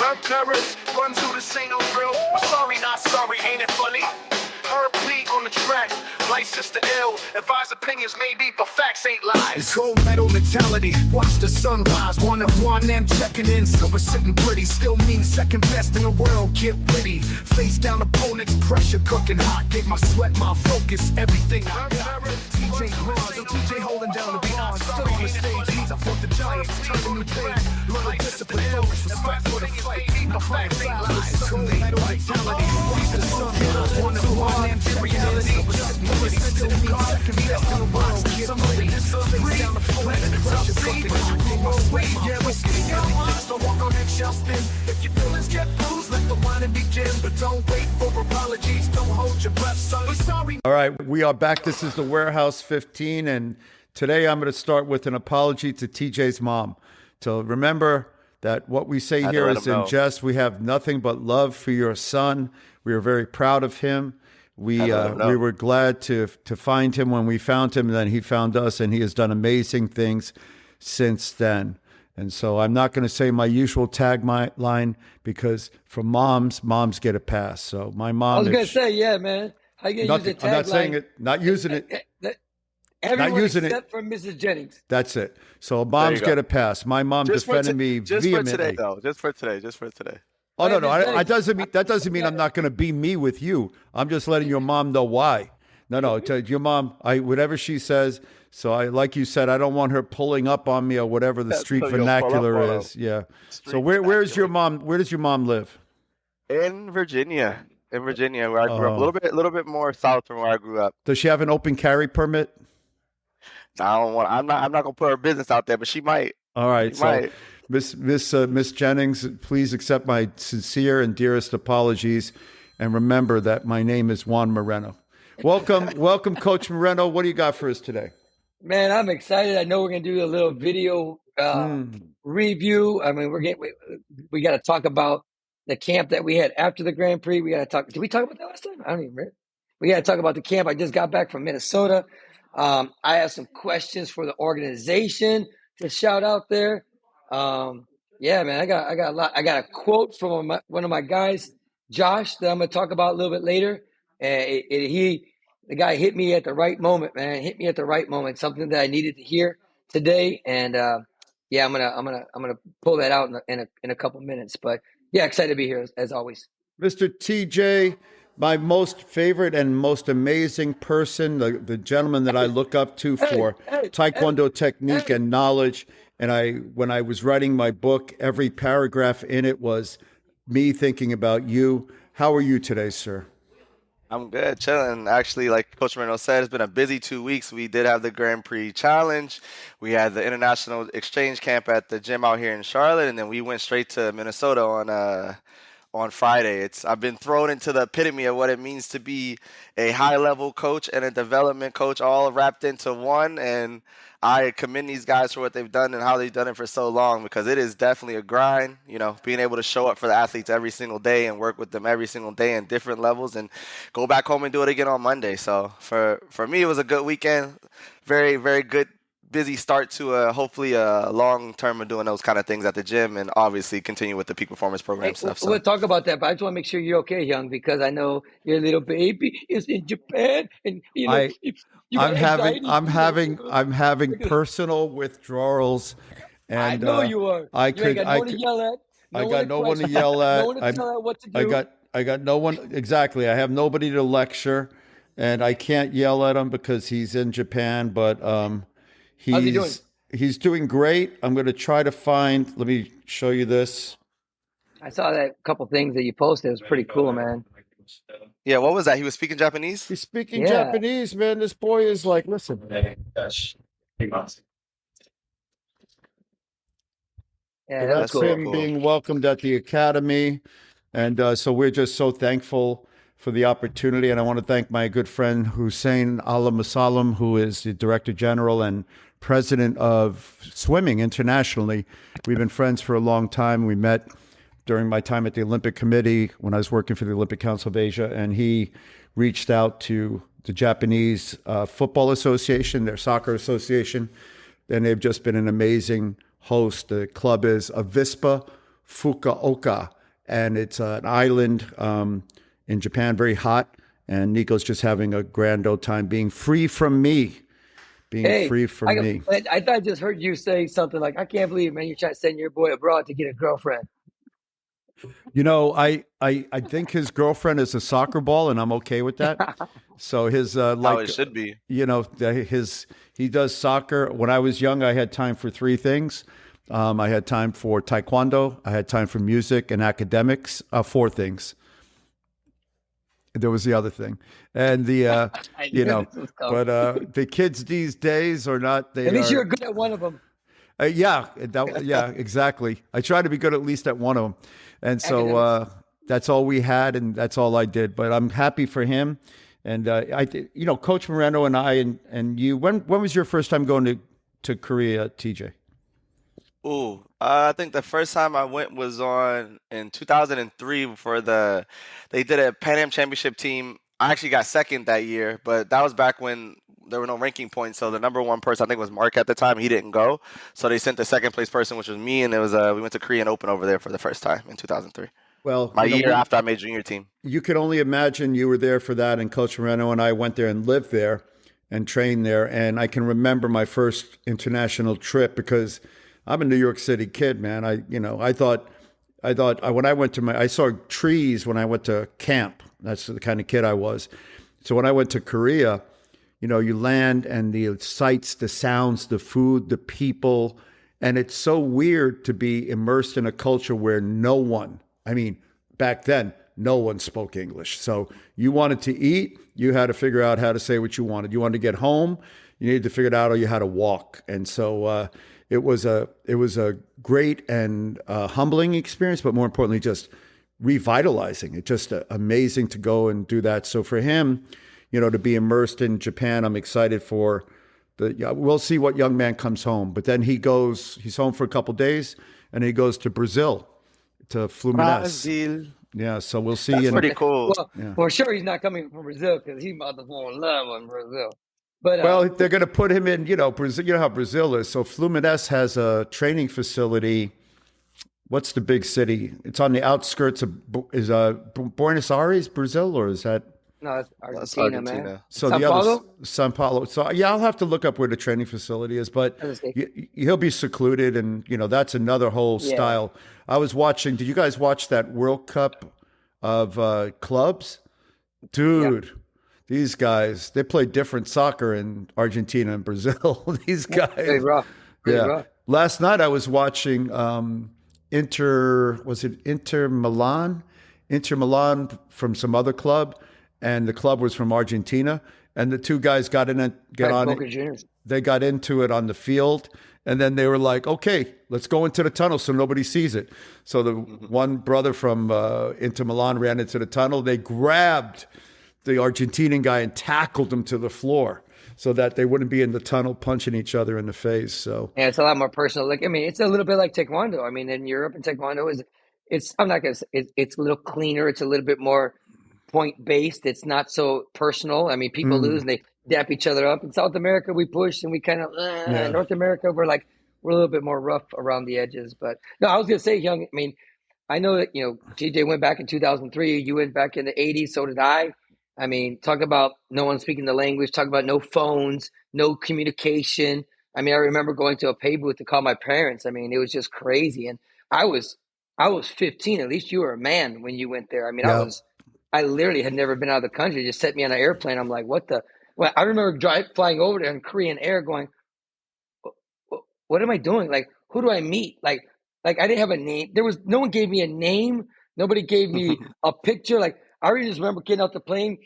Herb terrors, run through the single drill. Sorry, not sorry, ain't it funny? Herb P on the track, license to ill. Advise opinions maybe, but facts ain't lies. It's gold medal mentality. Watch the sunrise, one of one and checking in. Silver sitting pretty, still mean second best in the world. Get ready, face down opponents, pressure cooking hot. Get my sweat, my focus, everything I got. TJ Bronze, and TJ holding down the beyond. Still on the stage, he's up for the Giants. Turn a new page, little discipline, focus, respect for the fight. The facts ain't lies. Gold medal mentality. Watch the sunrise, one of one. Reality, still mean second best in the world. Get ready, face down the opponents, pressure cooking hot. Yeah, let's get it. Don't walk on eggshells spin. If your feelings get bruised, let the wine begin. But don't wait for apologies. Don't hold your breath, son. We're sorry. All right, we are back. This is the Warehouse 15, and today I'm going to start with an apology to TJ's mom. So remember that what we say here is in jest. We have nothing but love for your son. We are very proud of him. We were glad to find him when we found him, and then he found us, and he has done amazing things since then. And so I'm not going to say my usual tagline because for moms get a pass. So my mom. I was going to say, yeah, man. How you going to use the tagline? I'm not saying it, not using it. Everyone not using except it. for Mrs. Jennings. That's it. So moms get a pass. My mom defended me vehemently. Just for today, though. Just for today. Oh, no. That doesn't mean I'm not going to be me with you. I'm just letting your mom know why. No. Your mom, whatever she says. So like you said, I don't want her pulling up on me or whatever the street vernacular is. Yeah. So where's your mom? Where does your mom live? In Virginia. Where I grew up. A little bit more south from where I grew up. Does she have an open carry permit? I'm not gonna put her business out there, but she might. All right. Miss Jennings, please accept my sincere and dearest apologies, and remember that my name is Juan Moreno. Welcome, Coach Moreno. What do you got for us today? Man, I'm excited. I know we're gonna do a little video review. I mean, we got to talk about the camp that we had after the Grand Prix. We got to talk. Did we talk about that last time? I don't even remember. We got to talk about the camp. I just got back from Minnesota. I have some questions for the organization to shout out there. Yeah, man, I got a lot. I got a quote from one of my guys, Josh, that I'm going to talk about a little bit later. And the guy hit me at the right moment, man. Hit me at the right moment. Something that I needed to hear today. And yeah, I'm gonna pull that out in a couple minutes. But yeah, excited to be here as always. Mr. TJ, my most favorite and most amazing person, the gentleman that I look up to for Taekwondo technique and knowledge. And when I was writing my book, every paragraph in it was me thinking about you. How are you today, sir? I'm good, chilling. Actually, like Coach Moreno said, it's been a busy 2 weeks. We did have the Grand Prix Challenge. We had the International Exchange Camp at the gym out here in Charlotte, and then we went straight to Minnesota on Friday. I've been thrown into the epitome of what it means to be a high-level coach and a development coach all wrapped into one, and I commend these guys for what they've done and how they've done it for so long, because it is definitely a grind, being able to show up for the athletes every single day and work with them every single day in different levels and go back home and do it again on Monday. So for me, it was a good weekend. Very, very good, busy start to hopefully a long term of doing those kind of things at the gym, and obviously continue with the peak performance program stuff. So. We'll talk about that, but I just want to make sure you're okay, Young, because I know your little baby is in Japan, and I'm having personal withdrawals, and I know you are. I got no one to yell at. No one to tell what to do. I got no one exactly. I have nobody to lecture, and I can't yell at him because he's in Japan. But how's he doing? He's doing great. I'm going to try to find. Let me show you this. I saw that couple things that you posted. It was pretty cool, man. Yeah, what was that? He was speaking Japanese? He's speaking Japanese, man. This boy is like, listen. Yeah, that's cool. him being welcomed at the academy. And so we're just so thankful for the opportunity. And I want to thank my good friend Hussein Al-Masalam, who is the Director General and President of Swimming internationally. We've been friends for a long time. We met during my time at the Olympic Committee when I was working for the Olympic Council of Asia, and he reached out to the Japanese Football Association, their soccer association, and they've just been an amazing host. The club is Avispa Fukuoka, and it's an island in Japan, very hot. And Nico's just having a grand old time being free from me. Free from me. I thought I just heard you say something like, I can't believe, man, you're trying to send your boy abroad to get a girlfriend. You know, I think his girlfriend is a soccer ball, and I'm okay with that. So his how it should be. You know, he does soccer. When I was young, I had time for three things. I had time for Taekwondo. I had time for music and academics. Four things. There was the other thing, and the you know, but the kids these days are not. At least you're good at one of them. Yeah, exactly. I try to be good at least at one of them, and so that's all we had, and that's all I did. But I'm happy for him, and you know, Coach Moreno and I and you. When was your first time going to Korea, TJ? Ooh, I think the first time I went was in 2003 for they did a Pan Am Championship team. I actually got second that year, but that was back when there were no ranking points. So the number one person, I think, was Mark at the time. He didn't go, so they sent the second place person, which was me, and it was we went to Korean Open over there for the first time in 2003. Well, my year after I made junior team. You can only imagine you were there for that, and Coach Moreno and I went there and lived there and trained there, and I can remember my first international trip because I'm a New York City kid, man. I thought when I went I saw trees when I went to camp. That's the kind of kid I was. So when I went to Korea, you know, you land and the sights, the sounds, the food, the people, and it's so weird to be immersed in a culture where back then, no one spoke English. So you wanted to eat, you had to figure out how to say what you wanted. You wanted to get home, you needed to figure it out, or you had to walk. And so it was a great and humbling experience, but more importantly, just revitalizing. It's just amazing to go and do that. So for him, you know, to be immersed in Japan, I'm excited for we'll see what young man comes home. But then he's home for a couple of days, and he goes to Brazil, to Fluminense. Brazil. Yeah, so we'll see. That's pretty cool. Well, sure, he's not coming from Brazil because he's about to fall in love with Brazil. But, well, they're going to put him in, you know, Brazil. You know how Brazil is. So Fluminense has a training facility. What's the big city? It's on the outskirts of Buenos Aires, Brazil, or is that? No, it's Argentina, man. So São Paulo. So yeah, I'll have to look up where the training facility is, but he'll be secluded, and you know that's another whole style. I was watching. Did you guys watch that World Cup of clubs, dude? Yep. These guys, they play different soccer in Argentina and Brazil. These guys. Very rough. Rough. Last night I was watching Inter Milan? Inter Milan from some other club, and the club was from Argentina. And the two guys got in They got into it on the field, and then they were like, okay, let's go into the tunnel so nobody sees it. So the one brother from Inter Milan ran into the tunnel. They grabbed the Argentinian guy and tackled him to the floor so that they wouldn't be in the tunnel punching each other in the face. So yeah, it's a lot more personal. Like, I mean, it's a little bit like Taekwondo. I mean, in Europe, and Taekwondo it's a little cleaner. It's a little bit more point based. It's not so personal. I mean, people lose and they dap each other up. In South America, we push and we kind of, North America, we're a little bit more rough around the edges. But no, I was going to say, Young, I mean, I know that, you know, TJ went back in 2003. You went back in the 80s. So did I. I mean, talk about no one speaking the language, talk about no phones, no communication. I mean, I remember going to a pay booth to call my parents. I mean, it was just crazy. And I was 15. At least you were a man when you went there. I mean, I literally had never been out of the country. Just set me on an airplane. I'm like, what the? Well, I remember flying over there in Korean Air going, what am I doing? Like, who do I meet? Like I didn't have a name. No one gave me a name. Nobody gave me a picture. Like, I really just remember getting out the plane,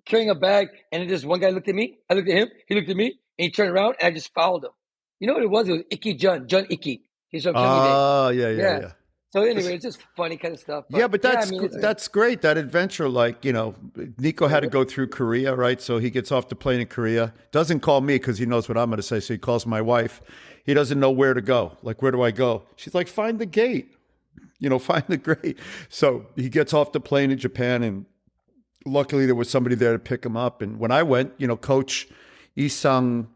carrying a bag, and then just one guy looked at me. I looked at him. He looked at me, and he turned around, and I just followed him. You know what it was? It was Icky John Icky. He's from yeah. So anyway, it's just funny kind of stuff. But but that's great. That adventure, like, you know, Nico had to go through Korea, right? So he gets off the plane in Korea. Doesn't call me because he knows what I'm going to say. So he calls my wife. He doesn't know where to go. Like, where do I go? She's like, find the gate. You know, find the gate. So he gets off the plane in Japan, and luckily there was somebody there to pick him up. And when I went, you know, Coach Isang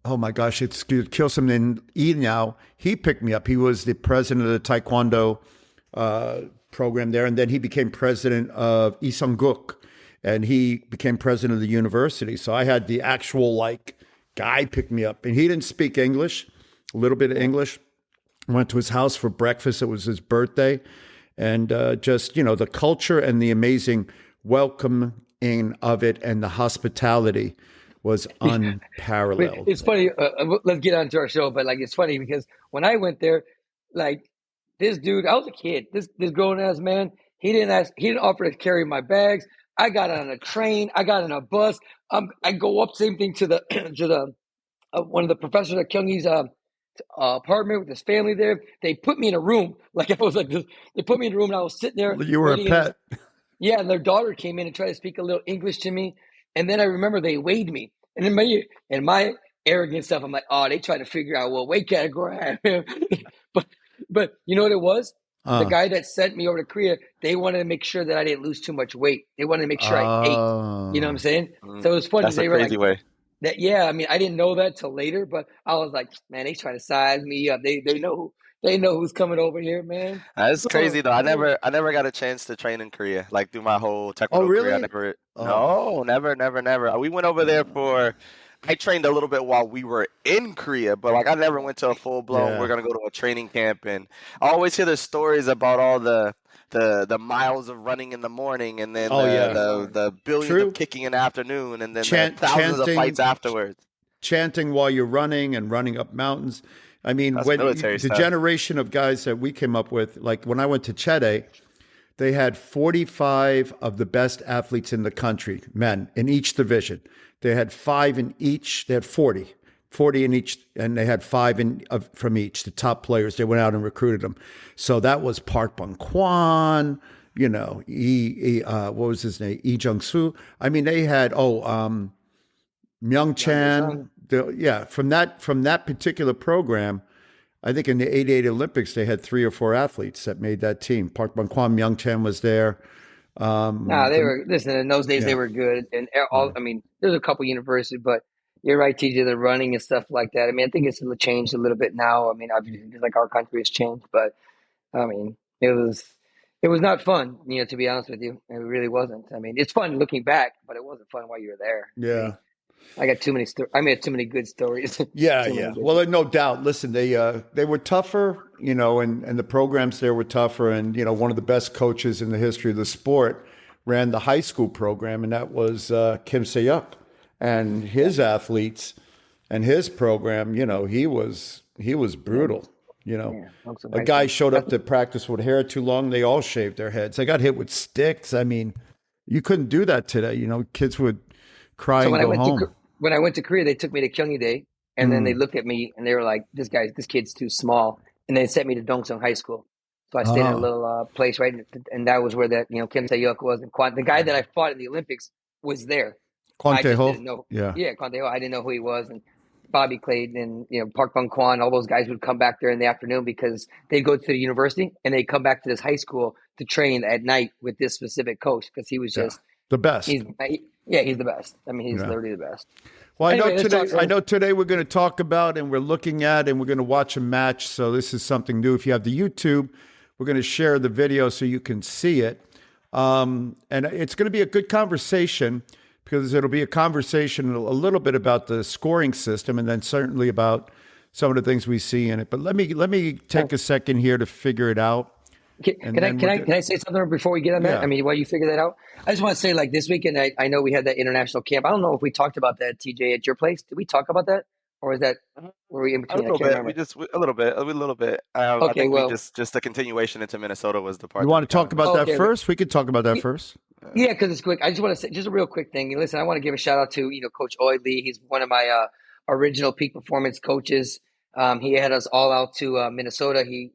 oh my gosh, it's kill something. And now he picked me up. He was the president of the Taekwondo program there, and then he became president of Isanguk, and he became president of the university. So I had the actual like guy pick me up, and he didn't speak English, a little bit of English. I went to his house for breakfast. It was his birthday, and just the culture and the amazing welcoming of it and the hospitality was unparalleled. It's funny. Let's get on to our show, but like it's funny because when I went there, like this dude, I was a kid. This grown ass man, he didn't offer to carry my bags. I got on a train. I got on a bus. I go up, same thing to the to the one of the professors at Kyunghee's apartment with his family there. They put me in a room like I was like this. They put me in a room and I was sitting there. You were a pet. Yeah, and their daughter came in and tried to speak a little English to me. And then I remember they weighed me. And in my arrogant stuff, I'm like, oh, they try to figure out what weight category I am. but you know what it was? The guy that sent me over to Korea, they wanted to make sure that I didn't lose too much weight. They wanted to make sure I ate. You know what I'm saying? So it was funny. That's a crazy way. That, yeah, I mean, I didn't know that till later, but I was like, man, they trying to size me up. They know who's coming over here, man. That's crazy though. I never got a chance to train in Korea. Like through my whole Taekwondo really? career, No, never. We went over there for. I trained a little bit while we were in Korea, but like I never went to a full blown. Yeah. We're gonna go to a training camp, and I always hear the stories about all the miles of running in the morning, and then the billions of kicking in the afternoon, and then the thousands of fights afterwards. Chanting while you're running and running up mountains. I mean, That's when military the stuff. generation of guys that we came up with, like when I went to Chede, they had 45 of the best athletes in the country, men, in each division. They had 5 in each. They had 40 in each, and they had 5 from each, the top players. They went out and recruited them. So that was Park Bung Kwan, what was his name? Lee Jung-soo. I mean, they had, Myung Chan. From that particular program, I think in the '88 Olympics, they had 3 or 4 athletes that made that team. Park Bung Kwan, Myung Chan was there. They were, listen, in those days they were good. And I mean, there's a couple universities, but you're right, TJ, the running and stuff like that. I mean, I think it's changed a little bit now. I mean, obviously, just like our country has changed, but I mean, it was not fun, to be honest with you. It really wasn't. I mean, it's fun looking back, but it wasn't fun while you were there. Yeah. I got too many too many good stories. Yeah. Well, no doubt. Listen, they were tougher, and the programs there were tougher. And, one of the best coaches in the history of the sport ran the high school program, and that was Kim Se-hyuk. And his athletes and his program, he was brutal. A guy showed up to practice with hair too long. They all shaved their heads. They got hit with sticks. I mean, you couldn't do that today. Kids would cry and go home. When I went to Korea, they took me to Kyunghee Day, and then they looked at me and they were like, "This kid's too small," and they sent me to Dongseong High School. So I stayed in a little place, right, and that was where that Kim Se-hyuk was, and the guy that I fought in the Olympics was there. Kwon I just Tae-ho? didn't know. Yeah, Kwon Tae-ho. I didn't know who he was, and Bobby Clayton and Park Bung Kwan. All those guys would come back there in the afternoon because they'd go to the university and they'd come back to this high school to train at night with this specific coach because he was just the best. He's the best. I mean, he's literally the best. Well, I know today we're going to talk about and we're looking at and we're going to watch a match. So this is something new. If you have the YouTube, we're going to share the video so you can see it. And it's going to be a good conversation because it'll be a conversation a little bit about the scoring system and then certainly about some of the things we see in it. But let me take a second here to figure it out. Can I say something before we get on that? Yeah. I mean, while you figure that out, I just want to say, like, this weekend, I know we had that international camp. I don't know if we talked about that, TJ, at your place. Did we talk about that, or is that were we in between? A little bit. A little bit. I think we just the continuation into Minnesota was the part. You want to talk about that first? We could talk about that first. Yeah, because it's quick. I just want to say just a real quick thing. Listen, I want to give a shout out to Coach Oi Lee. He's one of my original peak performance coaches. He had us all out to Minnesota. He's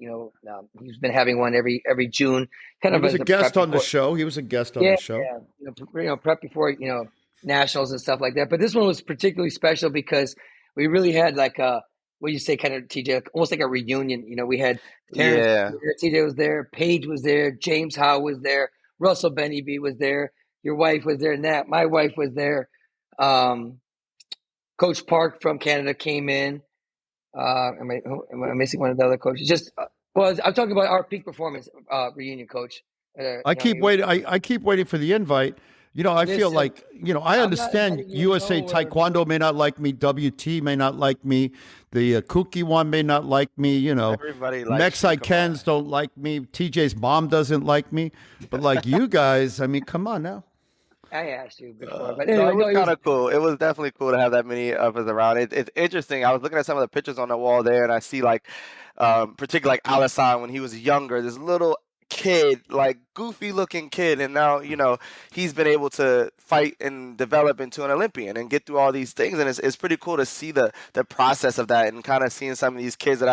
been having one every June. He was a guest on the show. He was a guest on the show. Yeah, prep before nationals and stuff like that. But this one was particularly special because we really had like what do you say, kind of TJ, almost like a reunion. We had Terrence, TJ was there, Paige was there, James Howe was there, Russell Benny B was there, your wife was there, Nat, my wife was there. Coach Park from Canada came in. Am I missing one of the other coaches? Just well, I'm talking about our peak performance reunion coach. I keep waiting. I keep waiting for the invite. I feel like, I understand USA Taekwondo may not like me. WT may not like me. The Kuki one may not like me. Everybody likes Mexicans don't like me. TJ's mom doesn't like me. But like you guys, I mean, come on now. I asked you before, but anyway, it was kind of cool. It was definitely cool to have that many of us around. It's interesting. I was looking at some of the pictures on the wall there, and I see like, particularly like Alisson when he was younger, this little kid, like goofy looking kid, and now he's been able to fight and develop into an Olympian and get through all these things, and it's pretty cool to see the process of that, and kind of seeing some of these kids that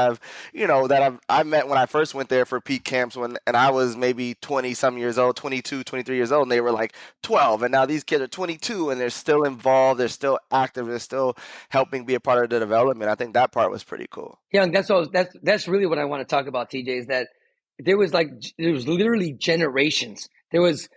I met when I first went there for peak camps and I was maybe 20 some years old, 22, 23 years old, and they were like 12, and now these kids are 22 and they're still involved, they're still active, they're still helping be a part of the development. I think that part was pretty cool. Yeah, that's really what I want to talk about, TJ, is that there was literally generations. There was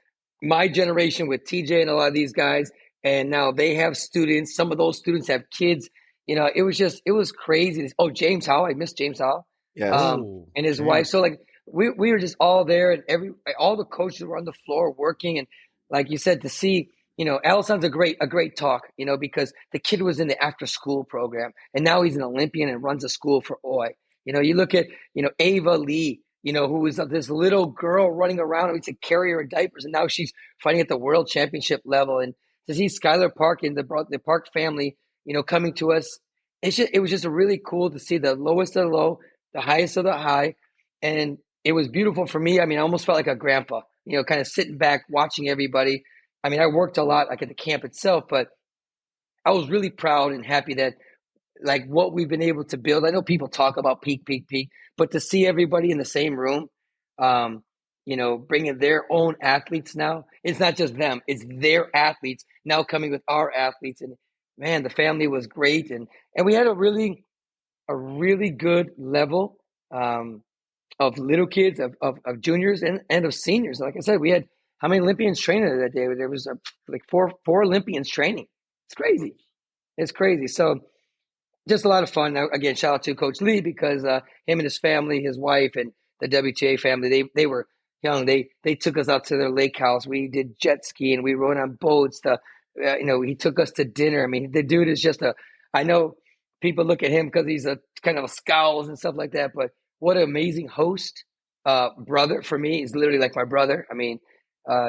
my generation with TJ and a lot of these guys, and now they have students. Some of those students have kids. It was crazy. Oh, James Howe, I miss James Howe, yes, and his wife. So like we were just all there, and all the coaches were on the floor working, and like you said, to see. Alisson's a great talk, because the kid was in the after school program, and now he's an Olympian and runs a school for OI. You look at Ava Lee. Who was this little girl running around, we said carry her in diapers, and now she's fighting at the world championship level. And to see Skylar Park and the Park family, coming to us, it was just really cool to see the lowest of the low, the highest of the high, and it was beautiful for me. I mean, I almost felt like a grandpa, kind of sitting back, watching everybody. I mean, I worked a lot, like at the camp itself, but I was really proud and happy that like what we've been able to build. I know people talk about peak, but to see everybody in the same room, bringing their own athletes now, it's not just them, it's their athletes now coming with our athletes. And man, the family was great. And we had a really good level of little kids, of juniors and of seniors. Like I said, we had how many Olympians training that day? There was like four Olympians training. It's crazy. So just a lot of fun. Now, again, shout out to Coach Lee, because him and his family, his wife, and the WTA family, they were young. They took us out to their lake house. We did jet ski and we rode on boats. He took us to dinner. I mean, the dude is just I know people look at him because he's a kind of a scowls and stuff like that, but what an amazing host. Brother for me is literally like my brother. I mean,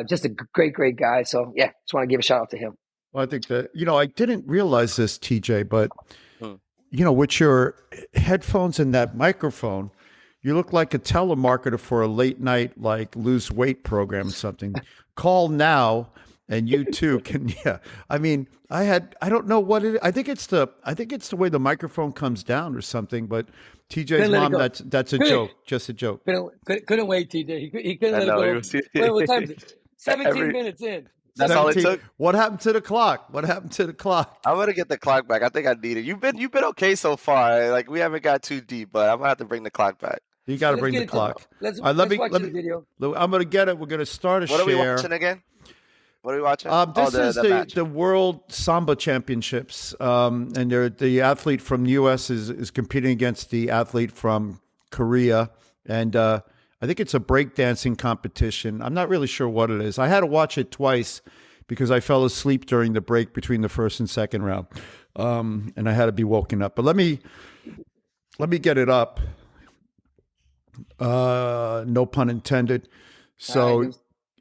just a great guy. So yeah, just want to give a shout out to him. Well, I think that, I didn't realize this, TJ, but with your headphones and that microphone, you look like a telemarketer for a late night, like lose weight program or something. Call now, and you too can. Yeah, I mean, I don't know what it is. I think it's the way the microphone comes down or something. But TJ's mom, that's a joke, just a joke. Couldn't wait, TJ. He couldn't let it go. What time is it? 17 minutes in. That's 17. All it took. What happened to the clock? I'm gonna get the clock back. I think I need it. You've been okay so far. Like we haven't got too deep, but I'm gonna have to bring the clock back. You got to bring the clock. Let's watch the video. I'm gonna get it. We're gonna start a share. What are we watching again? What are we watching? This is the World Samba Championships, and the athlete from the U.S. is competing against the athlete from Korea, and I think it's a breakdancing competition. I'm not really sure what it is. I had to watch it twice because I fell asleep during the break between the first and second round, and I had to be woken up. But let me get it up. No pun intended. So,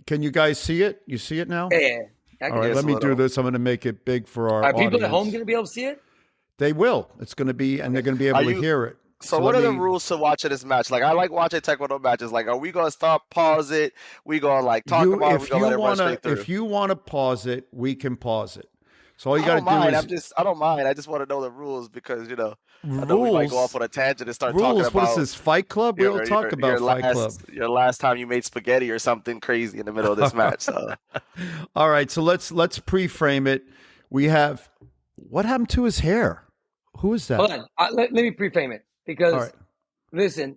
can you guys see it? You see it now? Yeah. All right, let me do this. I'm going to make it big for our audience. Are people at home going to be able to see it? They will. It's going to be, and they're going to be able to hear it. So what are the rules to watching this match? Like, I like watching Taekwondo matches. Like, are we going to stop, pause it? We going to like talk about it? We going to let it run straight through? If you want to pause it, we can pause it. So all you got to do is... I don't mind. I just want to know the rules because, I know we might go off on a tangent and start talking about... What is this, Fight Club? We don't talk about Fight Club. Your last time you made spaghetti or something crazy in the middle of this match. So. All right, so let's pre-frame it. We have... What happened to his hair? Who is that? Hold on. Let me pre-frame it. Because, listen,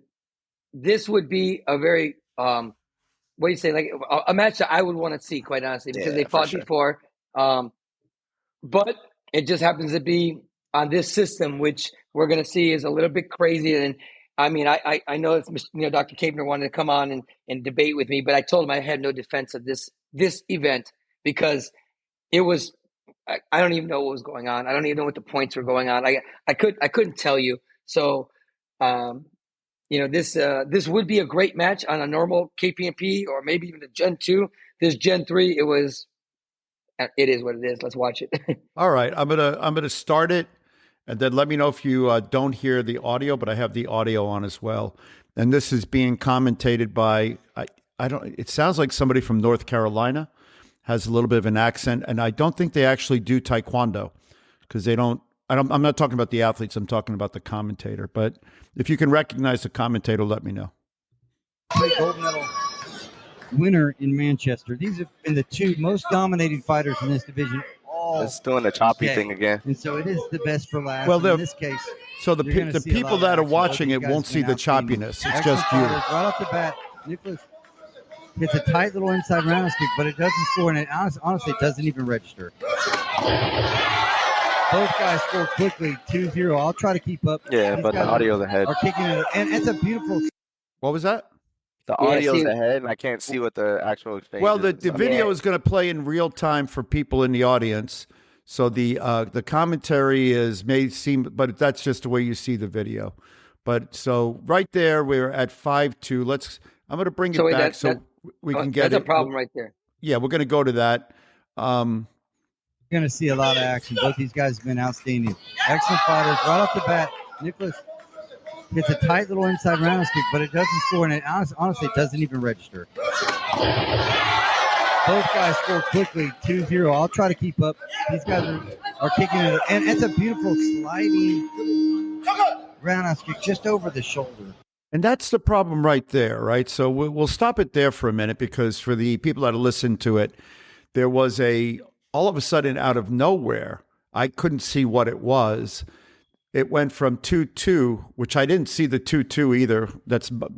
this would be a very, what do you say, like a match that I would want to see, quite honestly, because they fought before. But it just happens to be on this system, which we're going to see is a little bit crazy. And I mean, I know it's, Dr. Kapner wanted to come on and debate with me, but I told him I had no defense of this event because it was, I don't even know what was going on. I don't even know what the points were going on. I couldn't tell you. So, this would be a great match on a normal KPMP or maybe even a Gen 2. This Gen 3, it is what it is. Let's watch it. All right. I'm gonna start it, and then let me know if you don't hear the audio, but I have the audio on as well. And this is being commentated by, I don't, it sounds like somebody from North Carolina, has a little bit of an accent, and I don't think they actually do Taekwondo because I'm not talking about the athletes, I'm talking about the commentator. But if you can recognize the commentator, let me know. Gold medal winner in Manchester. These have been the two most dominated fighters in this division. It's doing the choppy thing again. And so it is the best for last. Well, in this case, so the people that are watching it won't see the choppiness. It's just you. Right off the bat, Nicholas hits a tight little inside roundhouse kick, but it doesn't score, and it honestly it doesn't even register. Both guys score quickly, 2-0. I'll try to keep up. Yeah, but the audio's ahead. Are kicking it, and it's a beautiful. What was that? The audio's ahead, and I can't see what the actual exchange Well, is. the video is going to play in real time for people in the audience. So the commentary may seem, but that's just the way you see the video. But so right there, we're at 5-2. I'm going to bring it back we can get it. That's a problem right there. Yeah, we're going to go to that. Going to see a lot of action. Both these guys have been outstanding. Excellent fighters. Right off the bat, Nicholas hits a tight little inside roundhouse kick, but it doesn't score, and it honestly it doesn't even register. Both guys score quickly, 2-0. I'll try to keep up. These guys are kicking it, and it's a beautiful sliding roundhouse kick just over the shoulder. And that's the problem right there, right? So we'll stop it there for a minute because for the people that listened to it, there was all of a sudden out of nowhere, I couldn't see what it was. It went from 2-2, which I didn't see the 2-2 either.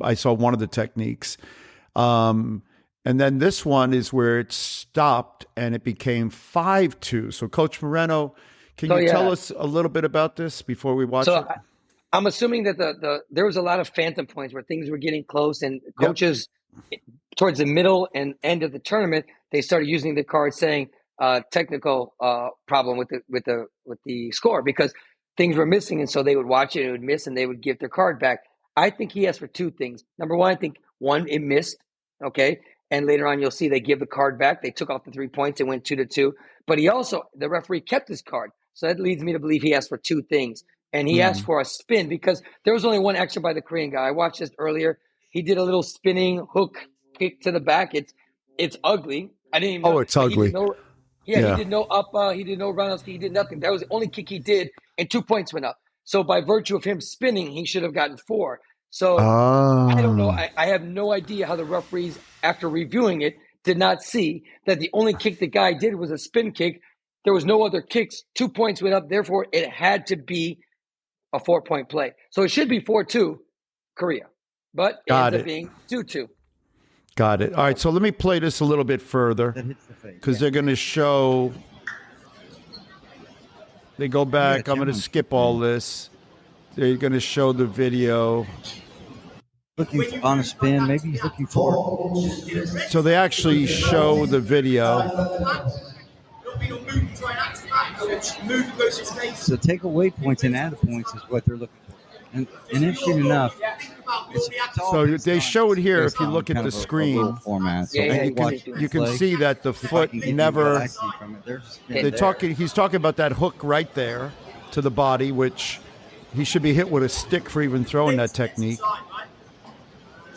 I saw one of the techniques. And then this one is where it stopped and it became 5-2. So Coach Moreno, can you tell us a little bit about this before we watch it? I'm assuming that there was a lot of phantom points where things were getting close, and coaches towards the middle and end of the tournament, they started using the card saying technical problem with the score because things were missing, and so they would watch it, it would miss, and they would give their card back. I think he asked for two things. Number one, I think it missed, okay, and later on you'll see they give the card back. They took off the 3 points, it went 2-2, but the referee kept his card, so that leads me to believe he asked for two things. And he asked for a spin because there was only one action by the Korean guy. I watched this earlier. He did a little spinning hook kick to the back. It's ugly. I didn't even know. Oh, it's ugly. He did no up. He did no roundhouse. He did nothing. That was the only kick he did, and 2 points went up. So by virtue of him spinning, he should have gotten 4. So I don't know. I have no idea how the referees, after reviewing it, did not see that the only kick the guy did was a spin kick. There was no other kicks. 2 points went up. Therefore, it had to be a 4-point play. So it should be 4-2 Korea, but it ends up being 2-2. Got it. All right, so let me play this a little bit further because they're going to show. They go back. I'm going to skip all this. They're going to show the video. Looking on a spin. Maybe he's looking for. So they actually show the video. So take away points and add points is what they're looking for. And interesting enough, so they show it here. If you look at the screen, format. So you can see that the foot never. He's talking about that hook right there to the body, which he should be hit with a stick for even throwing that technique.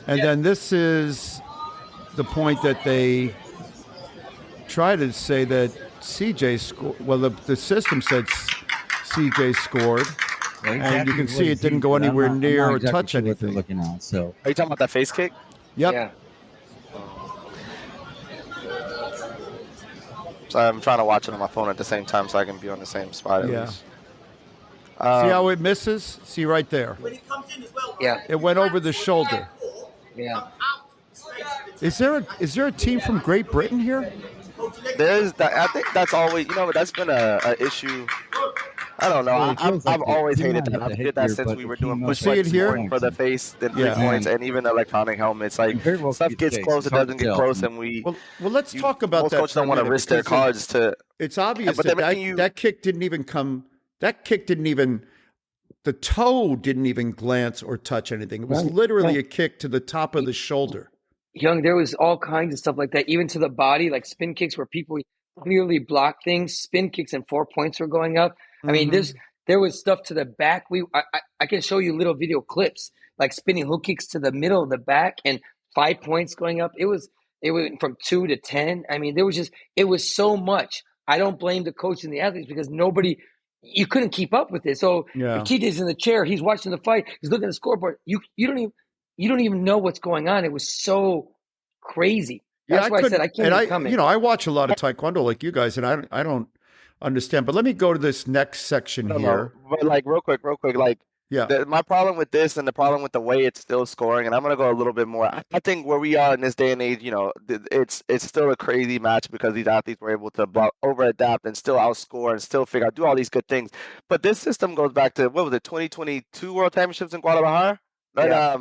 And then this is the point that they try to say that CJ scored. Well, the system said CJ scored. Well, and you can see it didn't go anywhere near or touch anything. Looking at, so. Are you talking about that face kick? Yep. Yeah. So I'm trying to watch it on my phone at the same time so I can be on the same spot at least. See how it misses? See right there. Yeah. It went over the shoulder. Yeah. Is there a team from Great Britain here? There's that. I think that's always, that's been a issue I don't know. Well, it feels like I've always he hated might that. hit I've the did that headgear, since but we were it came doing up push See legs it here? more for the face than Yeah. 3 points, and even electronic helmets. Like And very well stuff could gets chase. close, It's it hard doesn't to get tell. close, and Well, let's talk about most that coaches for a don't want to minute, risk their because cards to. it's obvious But that then making you that kick didn't even come. That kick didn't even. The toe didn't even glance or touch anything. It was Right, literally right. a kick to the top of the shoulder. Young, there was all kinds of stuff like that, even to the body, like spin kicks where people clearly block things. Spin kicks and 4 points were going up. I mean, there was stuff to the back. I can show you little video clips, like spinning hook kicks to the middle of the back and 5 points going up. It went from 2 to 10. I mean, it was so much. I don't blame the coach and the athletes because you couldn't keep up with it. So Yeah. if TJ's in the chair, he's watching the fight, he's looking at the scoreboard. You don't even know what's going on. It was so crazy. Yeah, That's why I said I can't and even comment. I watch a lot of Taekwondo like you guys, and I don't understand. But let me go to this next section No, here. but like real quick, like Yeah. my problem with this and the problem with the way it's still scoring, and I'm gonna go a little bit more. I think where we are in this day and age, it's still a crazy match because these athletes were able to over adapt and still outscore and still figure out do all these good things. But this system goes back to what was it, 2022 World Championships in Guadalajara? Right? Yeah.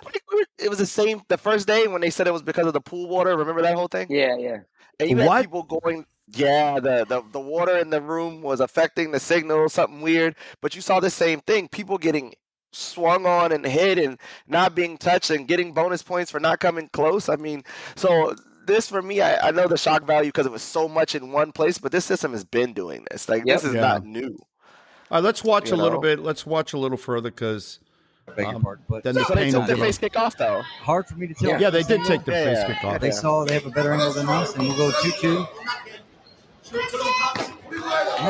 Like it was the same the first day when they said it was because of the pool water. Remember that whole thing? Yeah, yeah. And you had What? people going, yeah, the water in the room was affecting the signal, something weird. But you saw the same thing, people getting swung on and hit and not being touched and getting bonus points for not coming close. I mean, so this for me, I know the shock value because it was so much in one place, but this system has been doing this. Like this is not new. All right, let's watch You a little know? bit. Let's watch a little further because Beg your pardon, but then the So they pain took will the go. face kick off though. hard for me to tell. Yeah, they did Angle. take the face Yeah. kick off. They saw they have a better angle than us, and we'll go 2-2.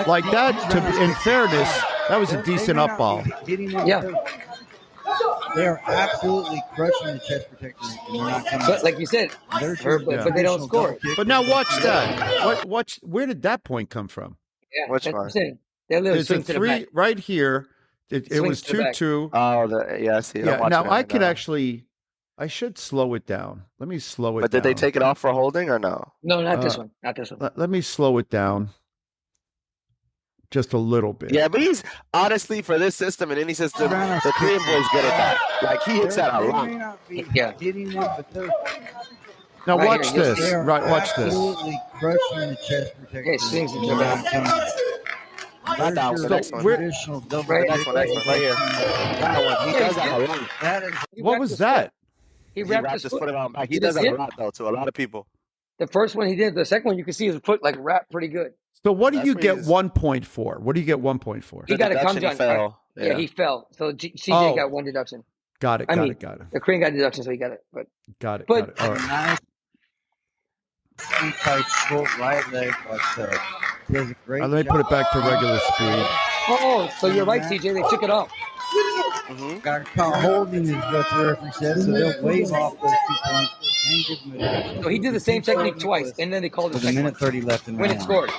Like that, in fairness, that was a decent up ball. Yeah. They are absolutely crushing the chest protector, and they're not coming. But like you said, They're but they don't score. But now watch that. Where did that point come from? Yeah, Which that's what one? I'm saying. They literally There's a swing to the back. 3 right here. It Swing was to the back. 2-2. Oh, yeah, I see. I'm Yeah. watching Now it I right could now. actually. I should slow it down. Let me slow it But down. did they take it off for holding or no? No, not this one. Not this one. Let me slow it down. Just a little bit. Yeah, but he's honestly for this system and any system, the Korean boy's good at that. Like he hits that a They lot. may not be Yeah. hitting them, but they're Now Right watch here, this. they are Right, watch this. absolutely crushing the chest protector. Yeah, it swings into They're the not back. coming. Not that one, There's the your next one. traditional double Right. Next one, right here. That one. He does that a lot. That is He What wrapped was his that? foot. He He wrapped wrapped his his foot foot. around back. He He does just that a hit. lot though to a lot of people. The first one he did. The second one, you can see his foot like wrapped pretty good. So what do That's you where get he's- 1 point for? What do you get 1 point for? He The got a deduction, he come fell. Yeah, he fell. So CJ Oh. got one deduction. Got it. I Got mean, it. Got it. The Korean got a deduction, so he got it. But Got it. but- Got it. All right. nice tight short right leg, but does a great Let me put it back to regular speed. so you're right, CJ. They took it off. Got caught holding is what the referee said, so they'll waive off those 2 points and give them a deduction. So he did the same technique twice, and then they called it with the a second minute one 30 left in the when it round. scored.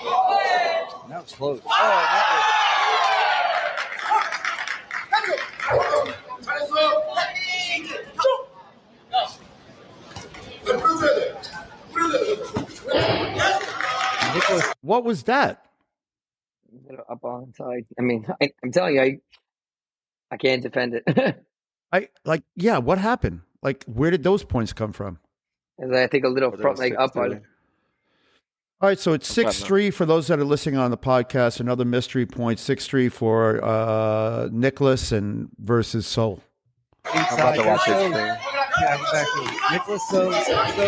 That was close. Nicholas, What was that? Up on side. I mean, I'm telling you, I can't defend it. Yeah, what happened? Like, where did those points come from? And I think a little But front it was leg up on 6-3. it. All right, so it's Okay, 6-3 for those that are listening on the podcast. Another mystery point, 6-3 for Nicholas and versus Sol. I'm about to watch this thing. Yeah, go back to Nicholas. So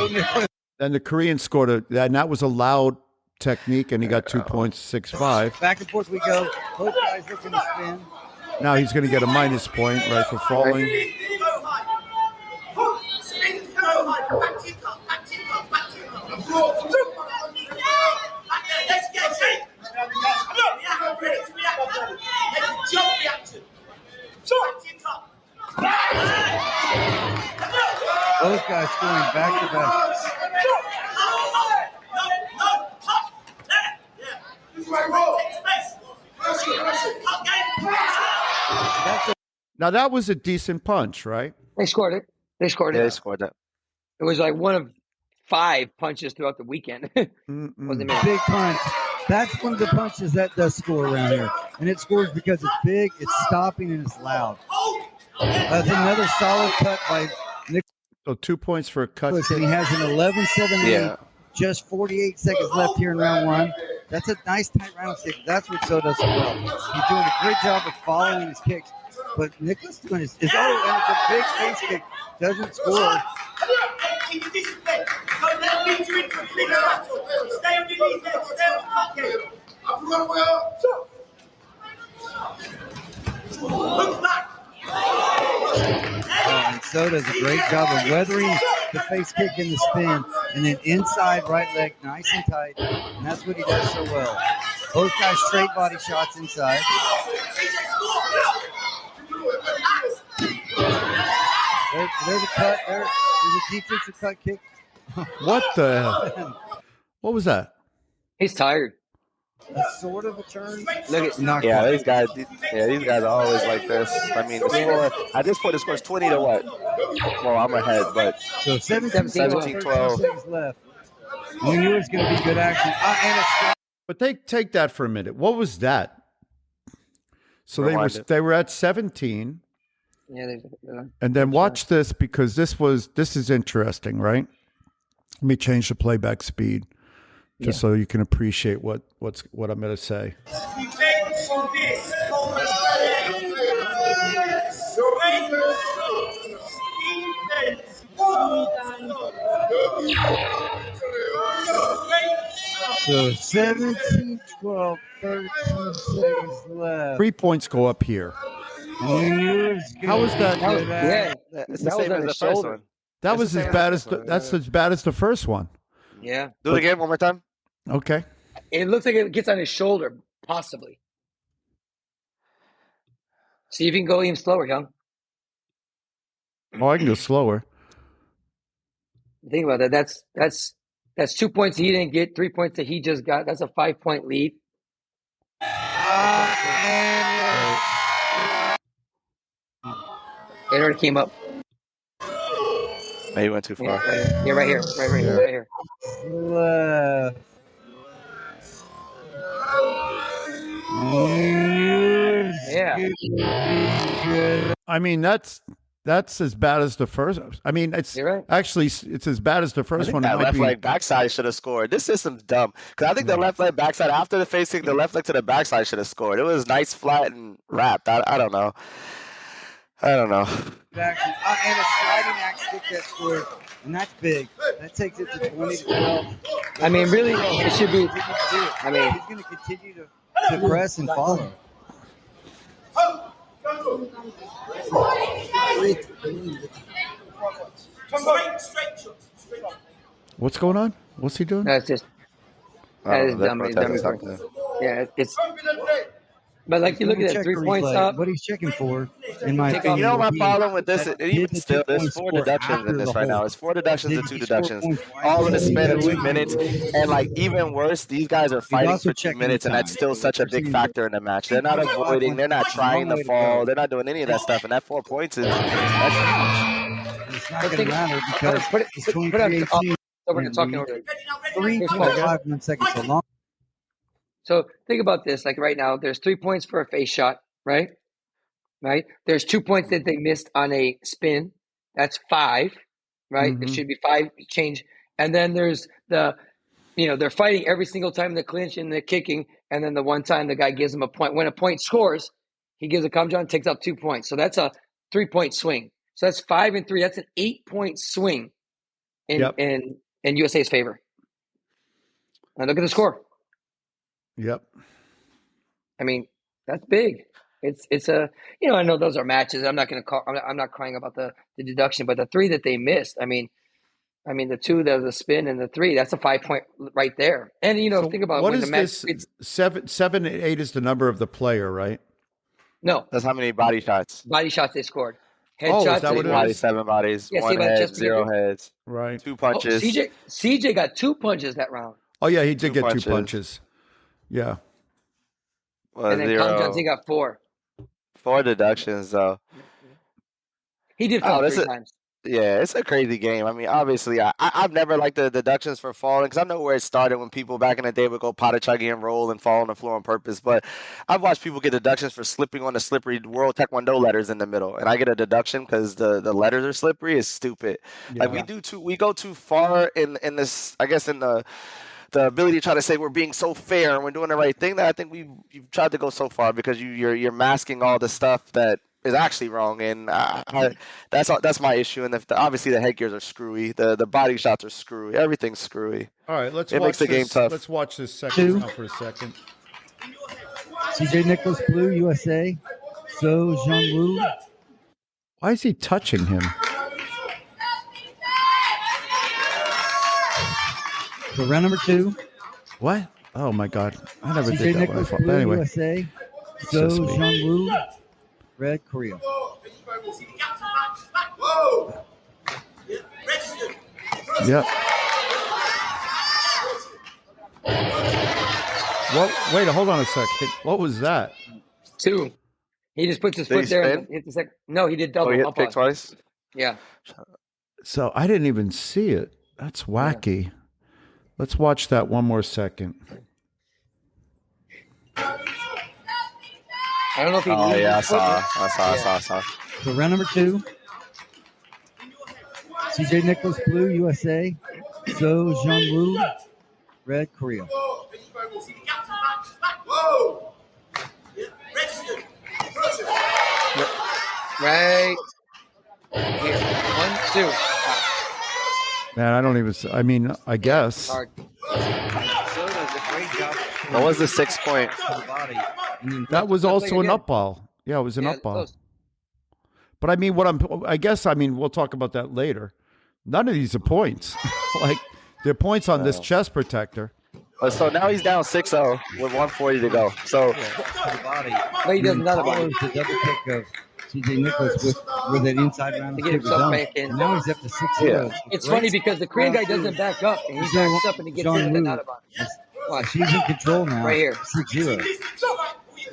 Nicholas. And the Korean scored and that was a loud technique, and he got 2 points, 6-5. Back and forth we go. Both guys looking to spin. Now he's going to get a minus point, right, for falling. Both guys scoring back to back. Now that was a decent punch, right? They scored it. They scored Yeah, it. they scored that. It was like one of 5 punches throughout the weekend. Wasn't many. Big punch. That's one of the punches that does score around here. And it scores because it's big, it's stopping, and it's loud. That's another solid cut by Nick. So 2 points for a cut. And he has an 11-7 lead. Just 48 seconds left here in round one. That's a nice tight round stick. That's what Sol does so well. He's doing a great job of following his kicks. But Nicholas doing his and it's a big face kick. Doesn't score. Keep the discipline. Don't let them lead you into a big battle. Stay on your knees there. Stay on the Look back. And Sol does a great job of weathering the face kick and the spin, and then inside right leg, nice and tight, and that's what he does so well. Both guys straight body shots inside. There's a cut. There's a defensive cut kick. What the hell? What was that? He's tired. A sort of a turn. Look at These guys are always like this. I mean, the score at this point, the score is 20 to what? Well, I'm ahead, but so 17-12 seconds left. We knew it was going to be good action. But take that for a minute. What was that? So they were at 17. Yeah, and then watch this, because this is interesting, right? Let me change the playback speed just so you can appreciate what I'm going to say. So 17-12, 13 seconds left. 3 points go up here. How was that? It's the same as the first one. That was as bad as that's as bad as the first one. Yeah. Do it again one more time. Okay. It looks like it gets on his shoulder, possibly. See if you can go even slower, Young. Oh, I can go slower. Think about that. That's 2 points he didn't get, 3 points that he just got. That's a 5-point lead. It already came up. No, you went too far. Yeah, right here. Right here. Left. Yeah. I mean, that's as bad as the first. I mean, it's actually it's as bad as the first one. That left leg backside should have scored. This system's dumb, because I think the left leg backside after the face kick, the left leg to the backside should have scored. It was nice, flat, and wrapped. I don't know. And a sliding axe kick that scored, and that's big. That takes it to 20-12. I mean, really, it should be. I mean, he's going to continue to press and follow. What's going on? What's he doing? That's just. That is dumb. Yeah, it's. But like you look at that 3 points up. What he's checking for, in my opinion. You know my problem with this? Even still, there's 4 deductions in this right now. It's 4 deductions and 2 deductions, all in the span of 2 minutes. And like even worse, these guys are fighting for 2 minutes, and that's still such a big factor in the match. They're not avoiding, they're not trying to fall, they're not doing any of that stuff. And that 4 points is that's huge. It's not going to matter because it's 2018. We're talking over 3.5 seconds so long. So think about this. Like right now, there's 3 points for a face shot, right? Right. There's 2 points that they missed on a spin. That's 5, right? Mm-hmm. It should be 5 change. And then there's they're fighting every single time in the clinch and the kicking. And then the one time the guy gives them a point. When a point scores, he gives a come down, takes out 2 points. So that's a 3-point swing. So that's 5 and 3. That's an 8-point swing in USA's favor. And look at the score. Yep. I mean, that's big. It's a I know those are matches. I'm not crying about the deduction, but the 3 that they missed. I mean the 2 that was a spin and the 3, that's a 5-point right there. And so think about what when is the match. This? 7 and 8 is the number of the player, right? No, that's how many body shots. Body shots they scored. Headshots. Is that what it is? 7 bodies. Yeah, 1 head, 0 heads. Right. 2 punches. CJ got 2 punches that round. Oh yeah, he did get 2 punches. Yeah. Well, and then 0. Tom Johnson got 4. 4 deductions though. He did 3 times. Yeah, it's a crazy game. I mean, obviously, I've never liked the deductions for falling because I know where it started when people back in the day would go potty chuggy and roll and fall on the floor on purpose. But I've watched people get deductions for slipping on the slippery World Taekwondo letters in the middle, and I get a deduction because the letters are slippery. Is stupid. Like Yeah. we go too far in this. I guess in the ability to try to say we're being so fair and we're doing the right thing that I think you've tried to go so far because you're masking all the stuff that is actually wrong, and that's my issue. And obviously the headgears are screwy, the body shots are screwy, everything's screwy. All right, let's It watch makes the this. game tough. Let's watch this second Two. round for a second. CJ Nicholas Blue, USA. Sol Jungwoo. Why is he touching him? For round number 2. What? Oh my God! I never CJ did that when I Nicholas fought. Blue, But anyway, USA. just Sol me. Jungwoo. Red Korea. Yep. What? Wait, hold on a second. What was that? 2. He just puts his Did foot he there spin? and hit the second. No, he did double. Oh, he hit up kick on. twice. Yeah. So I didn't even see it. That's wacky. Let's watch that one more second. I don't know if he. Oh used yeah, I his foot. saw. For round number 2. CJ Nicholas Blue, USA. Sol Jungwoo. Red Korea. Right. Here. 1, 2. Man, I don't even. I mean, I guess. Hard. Sol does a great job. What was the 6 point? To the body. And then That was Let's also play an again. up ball. Yeah, it was an Yeah, up ball. close. But I mean, we'll talk about that later. None of these are points. Like, they're points on this chest protector. So now he's down 6-0 with 140 to go. So to the body. But he does And another follows one. the double kick of CJ Nicholas with an inside round To get kick himself zone. back in. And now he's up to 6-0. It's funny because the Korean guy doesn't back up, and he backs up and he gets hit with another one. Watch. She's in control now. Right here. 6-0.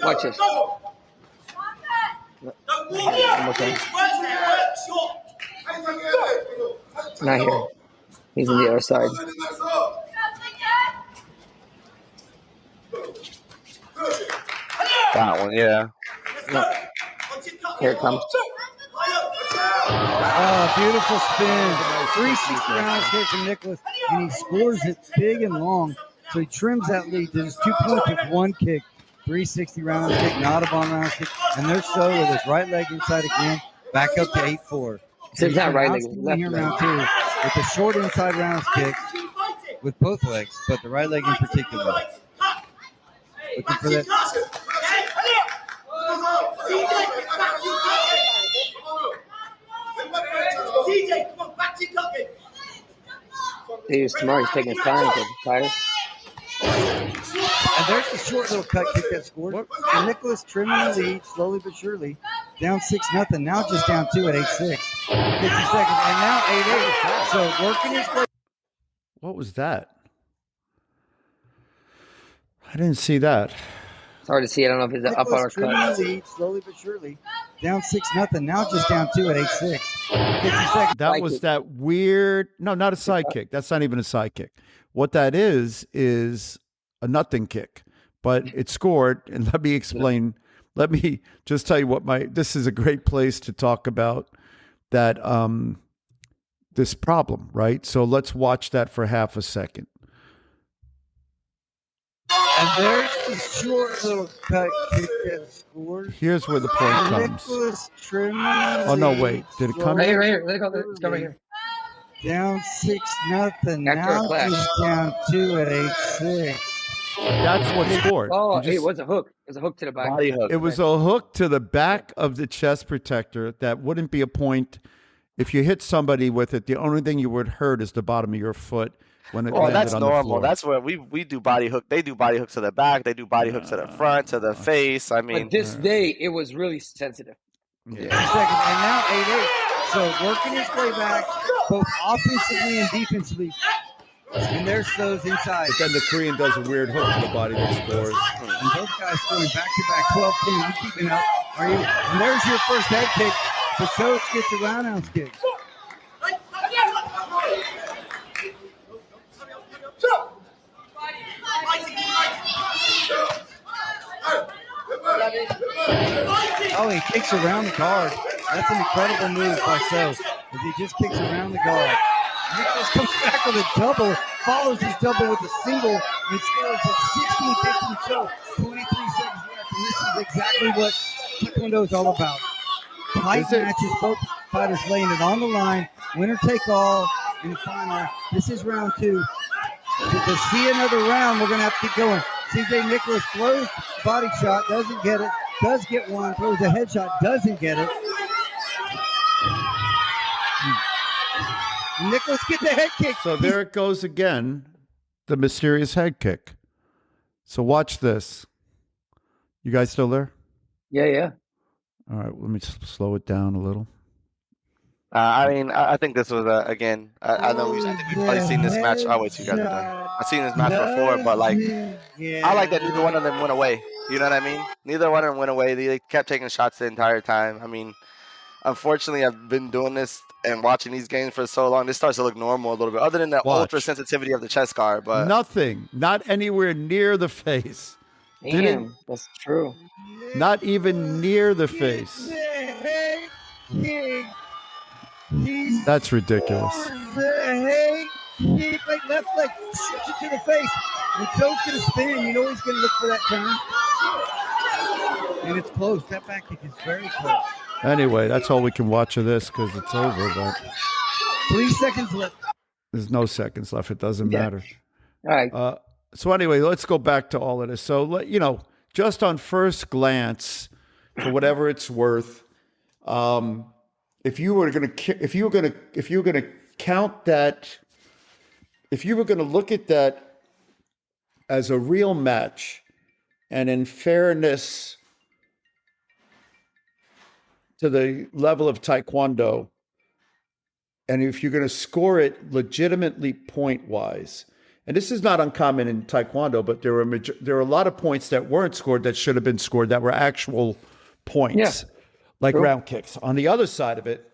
Watch this. One more time. Not here. He's on the other side. that one, yeah. No. Here it comes. Oh, beautiful spin. 360 round kick from Nicholas, and he scores it big and long. So he trims that lead to just 2 points with one kick. 360 round kick, not a bomb round kick. And there's So with his right leg inside again, back up to 8-4. So it's not right leg, Outstanding left here leg. round 2 with the short inside rounds kick with both legs, but the right leg in particular. Looking for that. He's smart. He's taking his time. He's tired. And there's the short little cut kick that scored. And Nicholas trimming the lead slowly but surely. Down 6-0. Now just down 2 at 8-6. 50 seconds. And now 8-8. So working his way. What was that? I didn't see that. It's hard to see. I don't know if it's an up or Nicholas trimming cut. the lead slowly but surely. Down 6-0. Now just down 2 at 8-6. 50 seconds. That Side was kick. that weird. No, not a side kick. That's not even a side kick. What that is a nothing kick, but it scored. And let me explain. Let me just tell you what this is a great place to talk about that, this problem, right? So let's watch that for half a second. And there's the short little cut kick that scored. Here's where the point comes. Nicholas trimming. Oh, no, wait. Did it come Right here, in? right here. Let it go. Let's go right here. Down 6-0. After a Now clash. just down 2 at 8-6. That's what scored. Oh, You just- it was a hook. It was a hook to the back. Body hook. It was a hook to the back of the chest protector that wouldn't be a point. If you hit somebody with it, the only thing you would hurt is the bottom of your foot when it Well, landed that's on the normal. floor. That's where we do body hook. They do body hooks to the back. They do body hooks to the front, to the face. I mean, But this day, it was really sensitive. 50 seconds. And now 8-8. So working his way back, both offensively and defensively. And there's those inside. But then the Korean does a weird hook to the body that scores. And both guys scoring back-to-back 12-10. You keeping up? Are you? And there's your first head kick. But Coach gets a roundhouse kick. he kicks around the guard. That's an incredible move by So, as he just kicks around the guard. Nicholas comes back with a double, follows his double with a single, and scores at 16-15. So 23 seconds left, and this is exactly what Taekwondo is all about. Tight matches, both fighters laying it on the line, winner take all in the final. This is round 2. To see another round, we're going to have to keep going. TJ Nicholas throws body shot, doesn't get it, does get one, throws a headshot, doesn't get it. Nicholas gets a head kick. So there it goes again, the mysterious head kick. So watch this. You guys still there? Yeah. All right, let me slow it down a little. I think this was again. I know I think we've probably seen this match. I'll wait till you guys are done. I've seen this match before, but like, I like that neither one of them went away. You know what I mean? Neither one of them went away. They kept taking shots the entire time. I mean, unfortunately, I've been doing this and watching these games for so long. This starts to look normal a little bit, other than the ultra sensitivity of the chest guard. But nothing, not anywhere near the face. Damn, that's true. Not even near the face. That's ridiculous. Hey, kick, like left leg, shoots it to the face. And Joe's going to spin. You know he's going to look for that turn. And it's close. That back kick is very close. Anyway, that's all we can watch of this because it's over. But 3 seconds left. There's no seconds left. It doesn't matter. All right. So anyway, let's go back to all of this. So, you know, just on first glance, for whatever it's worth, if you were going to count that, if you were going to look at that as a real match, and in fairness to the level of Taekwondo, and if you're going to score it legitimately point-wise, and this is not uncommon in Taekwondo, but there are a lot of points that weren't scored that should have been scored that were actual points, like round kicks. On the other side of it,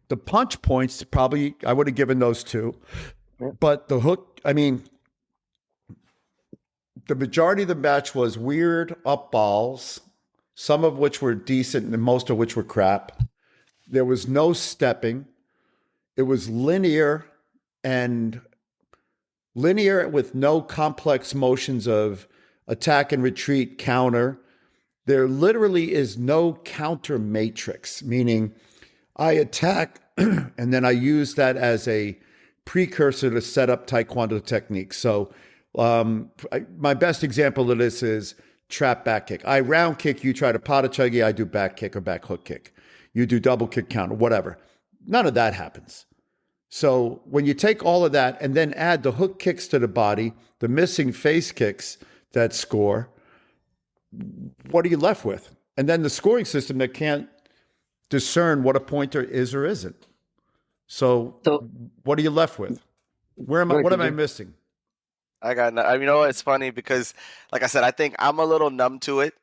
the punch points, probably I would have given those 2. But the hook, I mean, the majority of the match was weird up balls, some of which were decent and most of which were crap. There was no stepping. It was linear with no complex motions of attack and retreat, counter. There literally is no counter matrix, meaning I attack and then I use that as a precursor to set up Taekwondo techniques. So my best example of this is trap back kick. I round kick, you try to pata-chuggy, I do back kick or back hook kick. You do double kick counter, whatever. None of that happens. So when you take all of that and then add the hook kicks to the body, the missing face kicks that score, what are you left with? And then the scoring system that can't discern what a pointer is or isn't. So what are you left with? What am I missing? you know, it's funny because, like I said, I think I'm a little numb to it.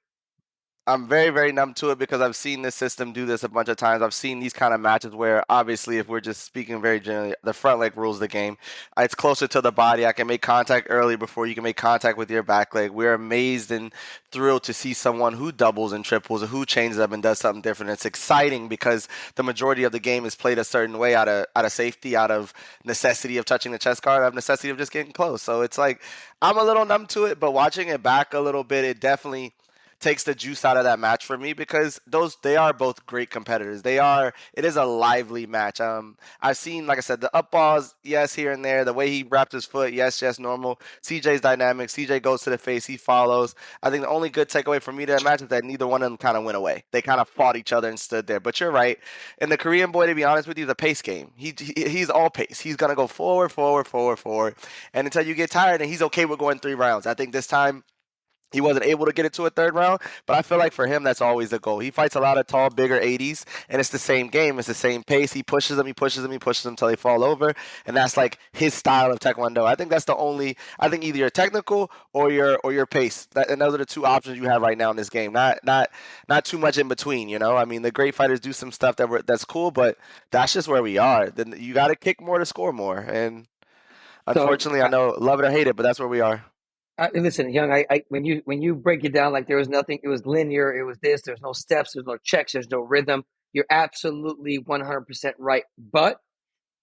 I'm very, very numb to it because I've seen this system do this a bunch of times. I've seen these kind of matches where, obviously, if we're just speaking very generally, the front leg rules the game. It's closer to the body. I can make contact early before you can make contact with your back leg. We're amazed and thrilled to see someone who doubles and triples or who changes up and does something different. It's exciting because the majority of the game is played a certain way out of safety, out of necessity of touching the chest guard, out of necessity of just getting close. So it's like I'm a little numb to it, but watching it back a little bit, it definitely takes the juice out of that match for me because they are both great competitors. It is a lively match. I've seen, like I said, the up balls, yes, here and there. The way he wrapped his foot, yes, normal. CJ's dynamic. CJ goes to the face. He follows. I think the only good takeaway for me to that match is that neither one of them kind of went away. They kind of fought each other and stood there. But you're right. And the Korean boy, to be honest with you, is a pace game. He's all pace. He's going to go forward. And until you get tired, and he's okay with going 3 rounds. I think this time, he wasn't able to get it to a 3rd round, but I feel like for him, that's always the goal. He fights a lot of tall, bigger 80s, and it's the same game. It's the same pace. He pushes them until they fall over, and that's like his style of Taekwondo. I think that's I think either you're technical or your pace. And those are the 2 options you have right now in this game. Not too much in between, you know? I mean, the great fighters do some stuff that's cool, but that's just where we are. Then you got to kick more to score more, and unfortunately, I know, love it or hate it, but that's where we are. Listen, Young. When you break it down, like there was nothing. It was linear. It was this. There's no steps. There's no checks. There's no rhythm. You're absolutely 100% right. But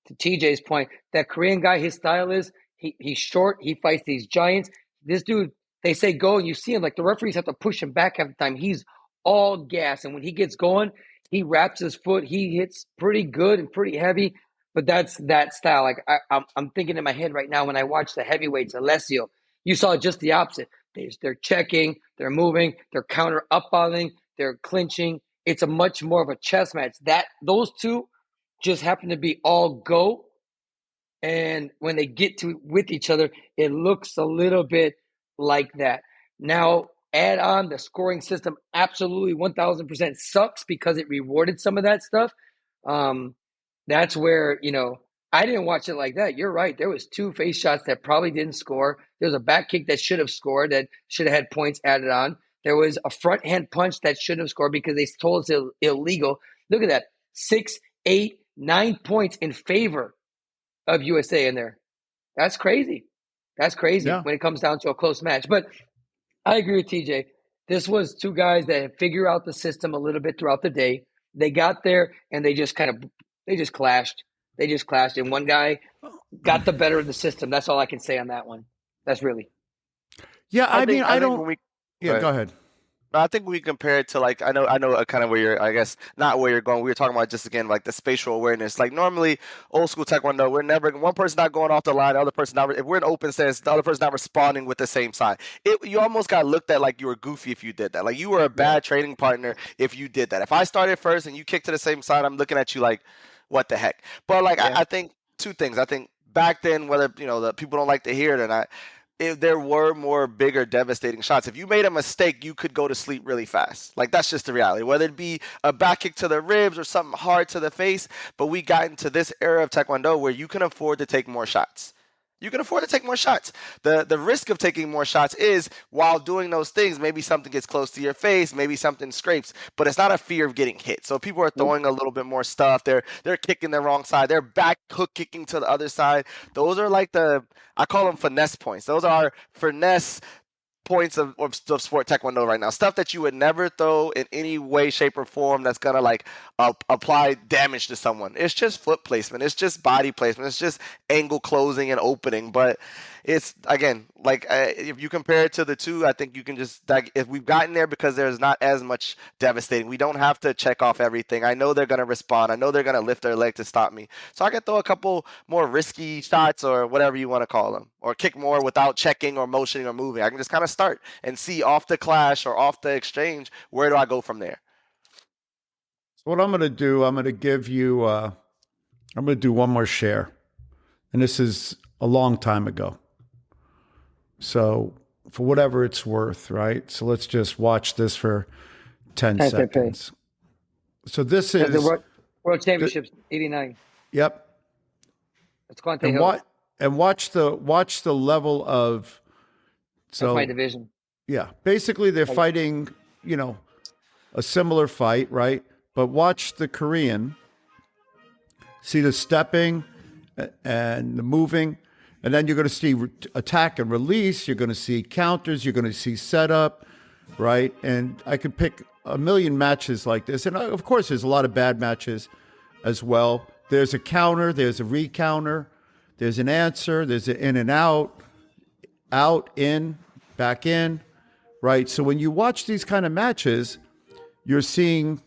to TJ's point, that Korean guy, his style is he's short. He fights these giants. This dude, they say go, and you see him like the referees have to push him back half the time. He's all gas, and when he gets going, he wraps his foot. He hits pretty good and pretty heavy. But that's that style. Like I'm thinking in my head right now when I watch the heavyweights, Alessio, you saw just the opposite. They're checking, they're moving, they're counter up-balling, they're clinching. It's a much more of a chess match. Those two just happen to be all go. And when they get to with each other, it looks a little bit like that. Now, add on the scoring system, absolutely 1000% sucks because it rewarded some of that stuff. That's where, I didn't watch it like that. You're right. There was 2 face shots that probably didn't score. There was a back kick that should have scored, that should have had points added on. There was a front hand punch that should have scored because they told us illegal. Look at that. 6, 8, 9 points in favor of USA in there. That's crazy. That's crazy when it comes down to a close match. But I agree with TJ. This was 2 guys that figure out the system a little bit throughout the day. They got there and they just clashed. They just clashed, and one guy got the better of the system. That's all I can say on that one. That's really. Yeah, I mean, I don't. Yeah, go ahead. I think we compare it to like I know kind of where you're, I guess not where you're going. We were talking about just again like the spatial awareness. Like normally old school Taekwondo, we're never one person not going off the line, the other person not. If we're in open stance, the other person not responding with the same side. You almost got looked at like you were goofy if you did that. Like you were a bad training partner if you did that. If I started first and you kicked to the same side, I'm looking at you like, what the heck? But like I think 2 things. I think back then, whether the people don't like to hear it or not, if there were more bigger devastating shots. If you made a mistake, you could go to sleep really fast. Like that's just the reality. Whether it be a back kick to the ribs or something hard to the face, but we got into this era of Taekwondo where you can afford to take more shots. You can afford to take more shots. The risk of taking more shots is while doing those things, maybe something gets close to your face, maybe something scrapes, but it's not a fear of getting hit. So people are throwing a little bit more stuff. They're kicking the wrong side. They're back hook kicking to the other side. Those are like I call them finesse points. Those are finesse points of sport Taekwondo right now. Stuff that you would never throw in any way, shape, or form that's going to like apply damage to someone. It's just foot placement. It's just body placement. It's just angle closing and opening. But it's, again, like if you compare it to the 2, I think you can just, if we've gotten there because there's not as much devastating. We don't have to check off everything. I know they're going to respond. I know they're going to lift their leg to stop me. So I can throw a couple more risky shots or whatever you want to call them, or kick more without checking or motioning or moving. I can just kind of start and see off the clash or off the exchange, where do I go from there? So what I'm going to do, I'm going to give you, I'm going to do one more share. And this is a long time ago. So for whatever it's worth, right? So let's just watch this for 10 seconds. So this is the World Championships, 89. Yep. It's Quante Hill. And watch the level of. So that's my division. Yeah, basically they're fighting, a similar fight, right? But watch the Korean. See the stepping and the moving. And then you're going to see attack and release. You're going to see counters. You're going to see setup, right? And I could pick a million matches like this. And of course, there's a lot of bad matches as well. There's a counter. There's a recounter. There's an answer. There's an in and out, in, back in, right? So when you watch these kind of matches, you're seeing,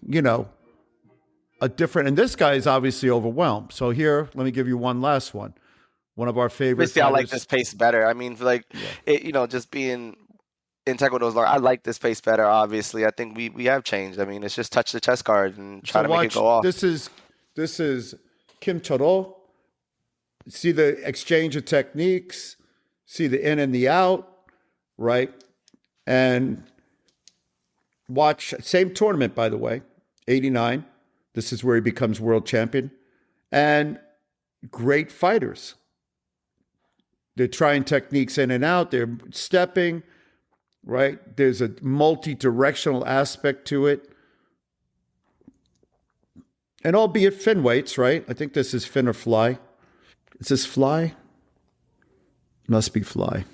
a different, and this guy is obviously overwhelmed. So here, let me give you one last one. One of our favorite. Basically, I like this pace better. I mean, just being in Taekwondo, I like this pace better. Obviously, I think we have changed. I mean, it's just touch the chest guard and try to make it go off. This is Kim Choro. See the exchange of techniques. See the in and the out, right? And watch, same tournament, by the way, 89. This is where he becomes world champion. And great fighters. They're trying techniques in and out. They're stepping, right? There's a multi-directional aspect to it. And albeit fin weights, right? I think this is fin or fly. Is this fly? Must be fly.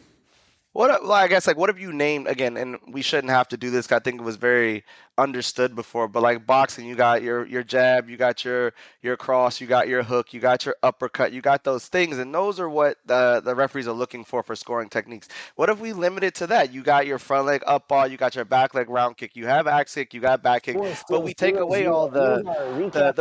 Well, I guess like what have you named again? And we shouldn't have to do this. 'Cause I think it was very understood before. But like boxing, you got your jab, you got your cross, you got your hook, you got your uppercut, you got those things, and those are what the referees are looking for scoring techniques. What if we limit it to that? You got your front leg up ball, you got your back leg round kick, you have axe kick, you got back kick, but we take away all the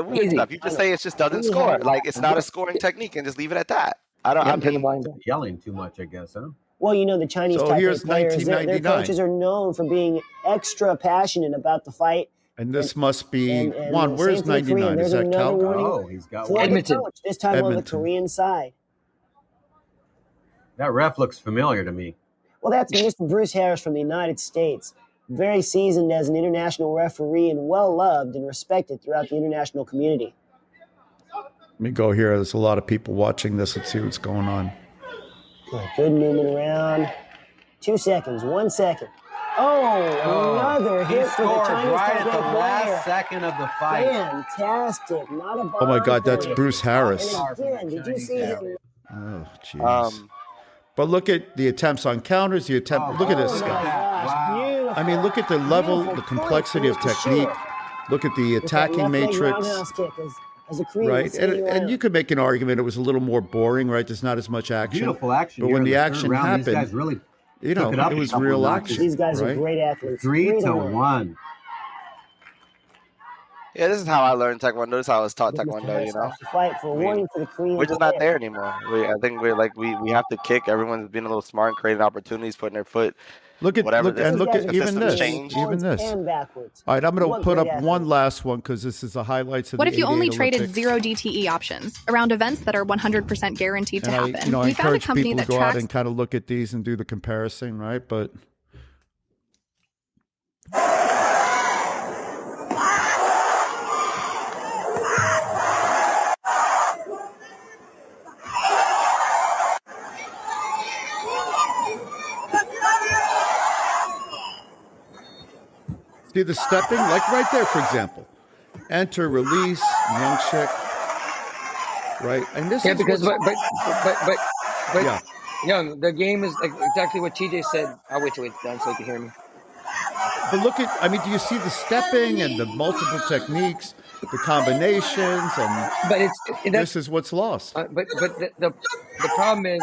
weird Easy. stuff. You just say it just doesn't score. Like it's not a scoring technique, and just leave it at that. I Turn the mean, volume down. Yelling too much, I guess, huh? Well, the Chinese So Taipei here's players, their 1999. coaches are known for being extra passionate about the fight. And this must be And Juan. Where's same for the 99? Korean. Is There's that another Calgary? warning Oh, he's got for one. the Edmonton. coach, this time on the Edmonton. Korean side. That ref looks familiar to me. Well, that's Mr. Bruce Harris from the United States. Very seasoned as an international referee and well-loved and respected throughout the international community. Let me go here. There's a lot of people watching this. Let's see what's going on. Good movement around. 2 seconds. 1 second. Oh, another He hit for the scored Chinese right at the Taipei player. last second of the fight. Fantastic. Not a Oh my God, that's bomb. Bruce Harris. And again, did you see him? Oh, jeez. But look at the attempts on counters. Look at this Oh my guy. gosh, Wow. beautiful. I mean, look at the level, Beautiful the complexity of point, technique. for sure. Look at the With that attacking left leg matrix. roundhouse kick as a Korean Right, would spin you and around. you could make an argument it was a little more boring, right? There's not as much action. Beautiful action. But here when in the third action round, these guys happened, really you know, took it up it a was couple real notches. action. These guys are right? great athletes. 3-1. yeah, this is how I learned Taekwondo. This is how I was taught Mr. Taekwondo. Harris You know. stops the fight for a warning for the Korean We're just not player. there anymore. I think we're like we have to kick. Everyone's being a little smart and creating opportunities, putting their foot. Look at Whatever look this and is, look the at even systems this, change. even this. And backwards. All right, I'm going What to put great up one athletes. last one because this is the highlights of What the if you only 88 traded Olympics. zero DTE options around events that are 100% guaranteed to And happen? I We found a encourage company people to that go out tracks and kind of look at these and do the comparison, right? But see the stepping, like right there, for example. Enter, release, young chick. Right, and this Yeah, is because what's- but yeah. Young, the game is exactly what TJ said. I'll wait till it's done so you can hear me. But look at, I mean, do you see the stepping and the multiple techniques, the combinations, and But this that's is what's lost. but the problem is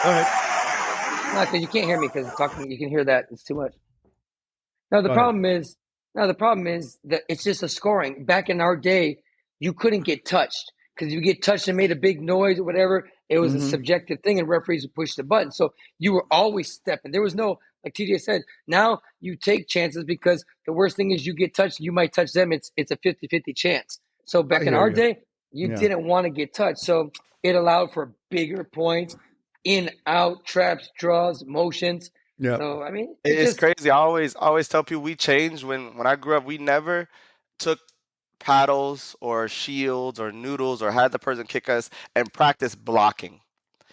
Go ahead. not because you can't hear me because talking you can hear that it's too much. No, the Go problem is that it's just a scoring. Back in our day, you couldn't get touched because if you get touched and made a big noise or whatever, it was a subjective thing, and referees would push the button. So you were always stepping. There was no, like TJ said, now you take chances because the worst thing is you get touched, you might touch them. It's a 50-50 chance. So back in hear our you. day, you Yeah. didn't want to get touched. So it allowed for bigger points, in, out, traps, draws, motions. Yeah. So I mean, It's just crazy. I always tell people we changed when I grew up. We never took paddles or shields or noodles or had the person kick us and practice blocking.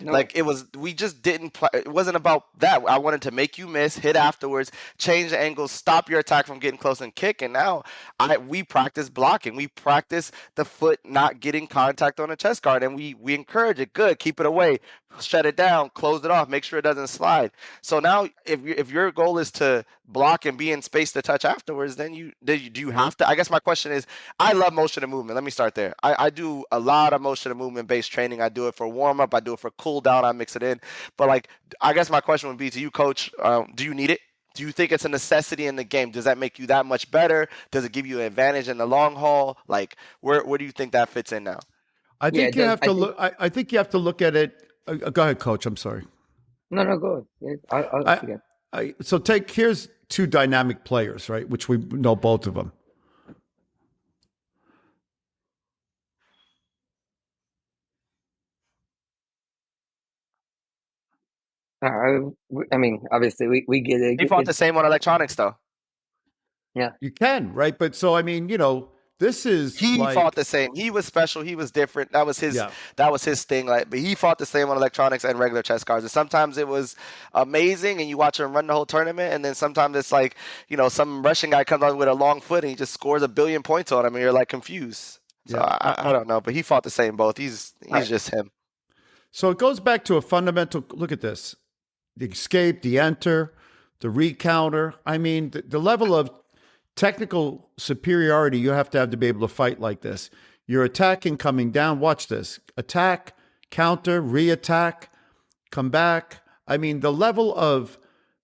no. Like we just didn't. It wasn't about that. I wanted to make you miss, hit afterwards, change the angles, stop your attack from getting close and kick. And now we practice blocking. We practice the foot not getting contact on the chest guard, and we encourage it. Good, keep it away, shut it down, close it off, make sure it doesn't slide. So now, if your goal is to block and be in space to touch afterwards, then do you have to? I guess my question is, I love motion and movement. Let me start there. I do a lot of motion and movement based training. I do it for warm up. I do it for cool down. I mix it in. But like, I guess my question would be to you, Coach. Do you need it? Do you think it's a necessity in the game? Does that make you that much better? Does it give you an advantage in the long haul? Like, where do you think that fits in now? I think it you does. have to look. I think you have to look at it. Go ahead, Coach. I'm sorry. No, go ahead. So here's two dynamic players, right? Which we know both of them. I mean, obviously, we get it. He fought the same on electronics, though. You can, right? But so, I mean, this is He like, fought the same. He was special. He was different. That was his. Yeah. That was his thing. Like, but he fought the same on electronics and regular chess cards. And sometimes it was amazing, and you watch him run the whole tournament. And then sometimes it's like, some Russian guy comes on with a long foot and he just scores 1 billion points on him, and you're like confused. So Yeah. I don't know, but he fought the same both. He's just him. So it goes back to a fundamental look at this: the escape, the enter, the recounter. I mean, the level of technical superiority you have to be able to fight like this. You're attacking, coming down. Watch this: attack, counter, re-attack, come back. I mean, the level of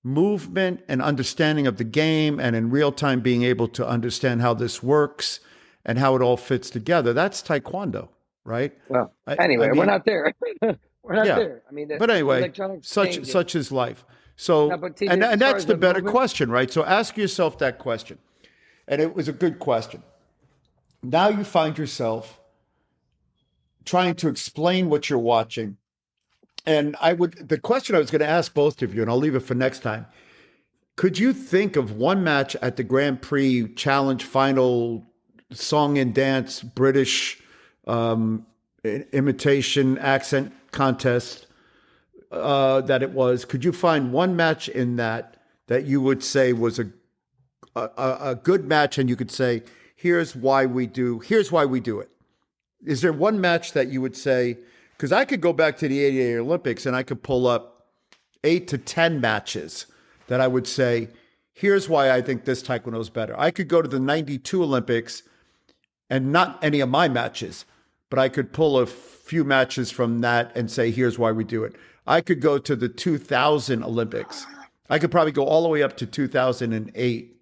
movement and understanding of the game, and in real time being able to understand how this works and how it all fits together. That's Taekwondo, right? Well, anyway, we're not there. We're not there. I mean, but anyway, such is life. So, and that's the better question, right? So ask yourself that question. And it was a good question. Now you find yourself trying to explain what you're watching. And the question I was going to ask both of you, and I'll leave it for next time. Could you think of one match at the Grand Prix Challenge Final Song and Dance British imitation accent contest that it was? Could you find one match in that you would say was a good match, and you could say, here's why we do it? Is there one match that you would say? Because I could go back to the 88 Olympics and I could pull up 8 to 10 matches that I would say, here's why I think this Taekwondo is better. I could go to the 92 Olympics and not any of my matches, but I could pull a few matches from that and say, here's why we do it. I could go to the 2000 Olympics. I could probably go all the way up to 2008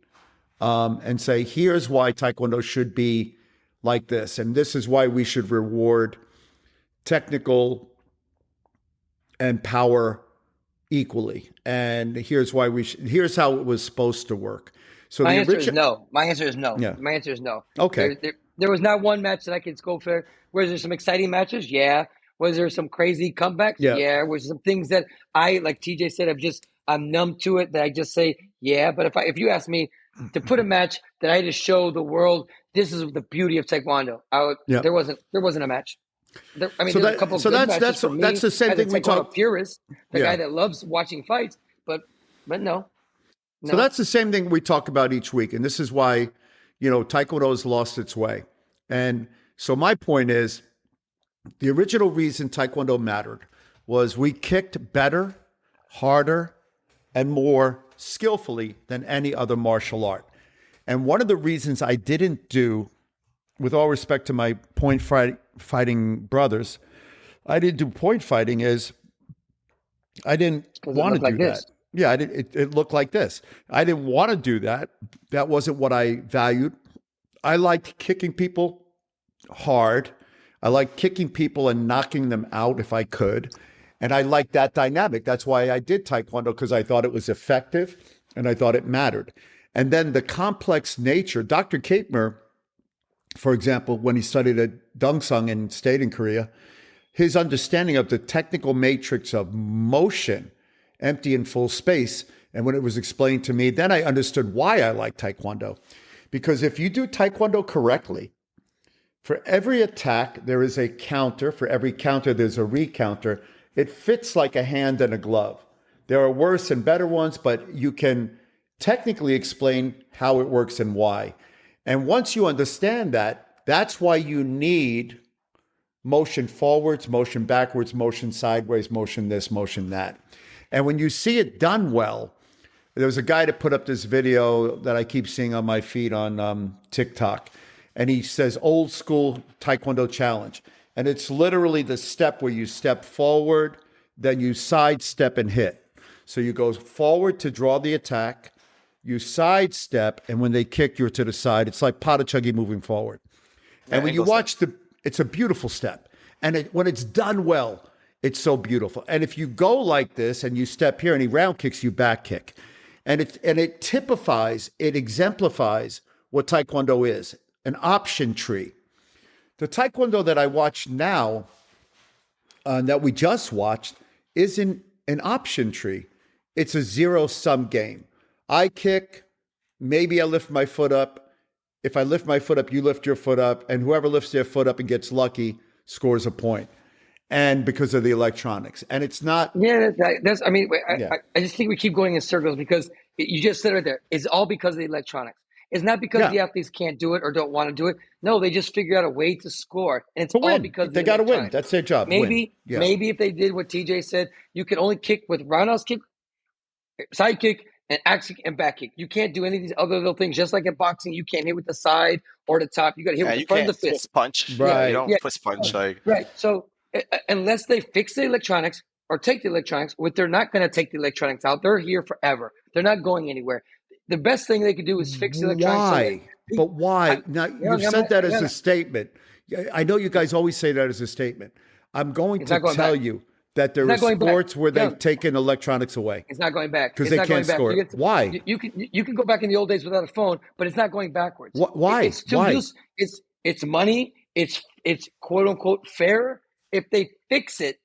and say, here's why Taekwondo should be like this. And this is why we should reward technical and power equally. And here's why here's how it was supposed to work. So my answer is no. My answer is no. Yeah. My answer is no. Okay. There was not one match that I could go for. Was there some exciting matches? Yeah. Was there some crazy comebacks? Yeah. Was there some things that I, like TJ said, I'm numb to it, that I just say, yeah. But if you ask me to put a match that I just show the world, this is the beauty of Taekwondo, there wasn't a match. There's a couple of good matches for me. That's the same thing we talk. Purist, the guy that loves watching fights, but no. So that's the same thing we talk about each week, and this is why, Taekwondo has lost its way. And so my point is, the original reason Taekwondo mattered was we kicked better, harder, and more skillfully than any other martial art. And one of the reasons I didn't do, with all respect to my point fighting brothers, I didn't do point fighting is I didn't want to do that. Yeah, it looked like this. I didn't want to do that. That wasn't what I valued. I liked kicking people hard. I liked kicking people and knocking them out if I could. And I liked that dynamic. That's why I did Taekwondo, because I thought it was effective and I thought it mattered. And then the complex nature, Dr. Kaepmer, for example, when he studied at Dongsung and stayed in Korea, his understanding of the technical matrix of motion, empty and full space, and when it was explained to me, then I understood why I like Taekwondo. Because if you do Taekwondo correctly, for every attack, there is a counter. For every counter, there's a recounter. It fits like a hand and a glove. There are worse and better ones, but you can technically explain how it works and why. And once you understand that, that's why you need motion forwards, motion backwards, motion sideways, motion this, motion that. And when you see it done well, there was a guy that put up this video that I keep seeing on my feed on TikTok. And he says, old school Taekwondo challenge. And it's literally the step where you step forward, then you sidestep and hit. So you go forward to draw the attack, you sidestep, and when they kick, you're to the side. It's like Patachuggi moving forward. And when you watch it's a beautiful step. And when it's done well, it's so beautiful. And if you go like this and you step here and he round kicks, you back kick. And it typifies, it exemplifies what Taekwondo is, an option tree. The Taekwondo that I watch now, that we just watched, isn't an option tree. It's a zero-sum game. I kick, maybe I lift my foot up. If I lift my foot up, you lift your foot up, and whoever lifts their foot up and gets lucky scores a point. And because of the electronics. And it's not... Yeah, I just think we keep going in circles because you just said right there, it's all because of the electronics. It's not because the athletes can't do it or don't want to do it. No, they just figure out a way to score, and it's To all win. because They got to win. That's their job. Maybe win. if they did what TJ said, you can only kick with roundhouse kick, side kick, and axe kick and back kick. You can't do any of these other little things. Just like in boxing, you can't hit with the side or the top. You got to hit with the front of the fist. Punch. Right. Yeah, you don't fist punch. Right. So unless they fix the electronics or take the electronics, what they're not going to take the electronics out. They're here forever. They're not going anywhere. The best thing they could do is fix the electronics. Why? But why? Now, you've said that as a statement. I know you guys always say that as a statement. I'm going to tell you that there are sports where they've taken electronics away. It's not going back. Because they can't score. Why? You can go back in the old days without a phone, but it's not going backwards. Why? It's it's money. It's quote unquote fair. If they fix it,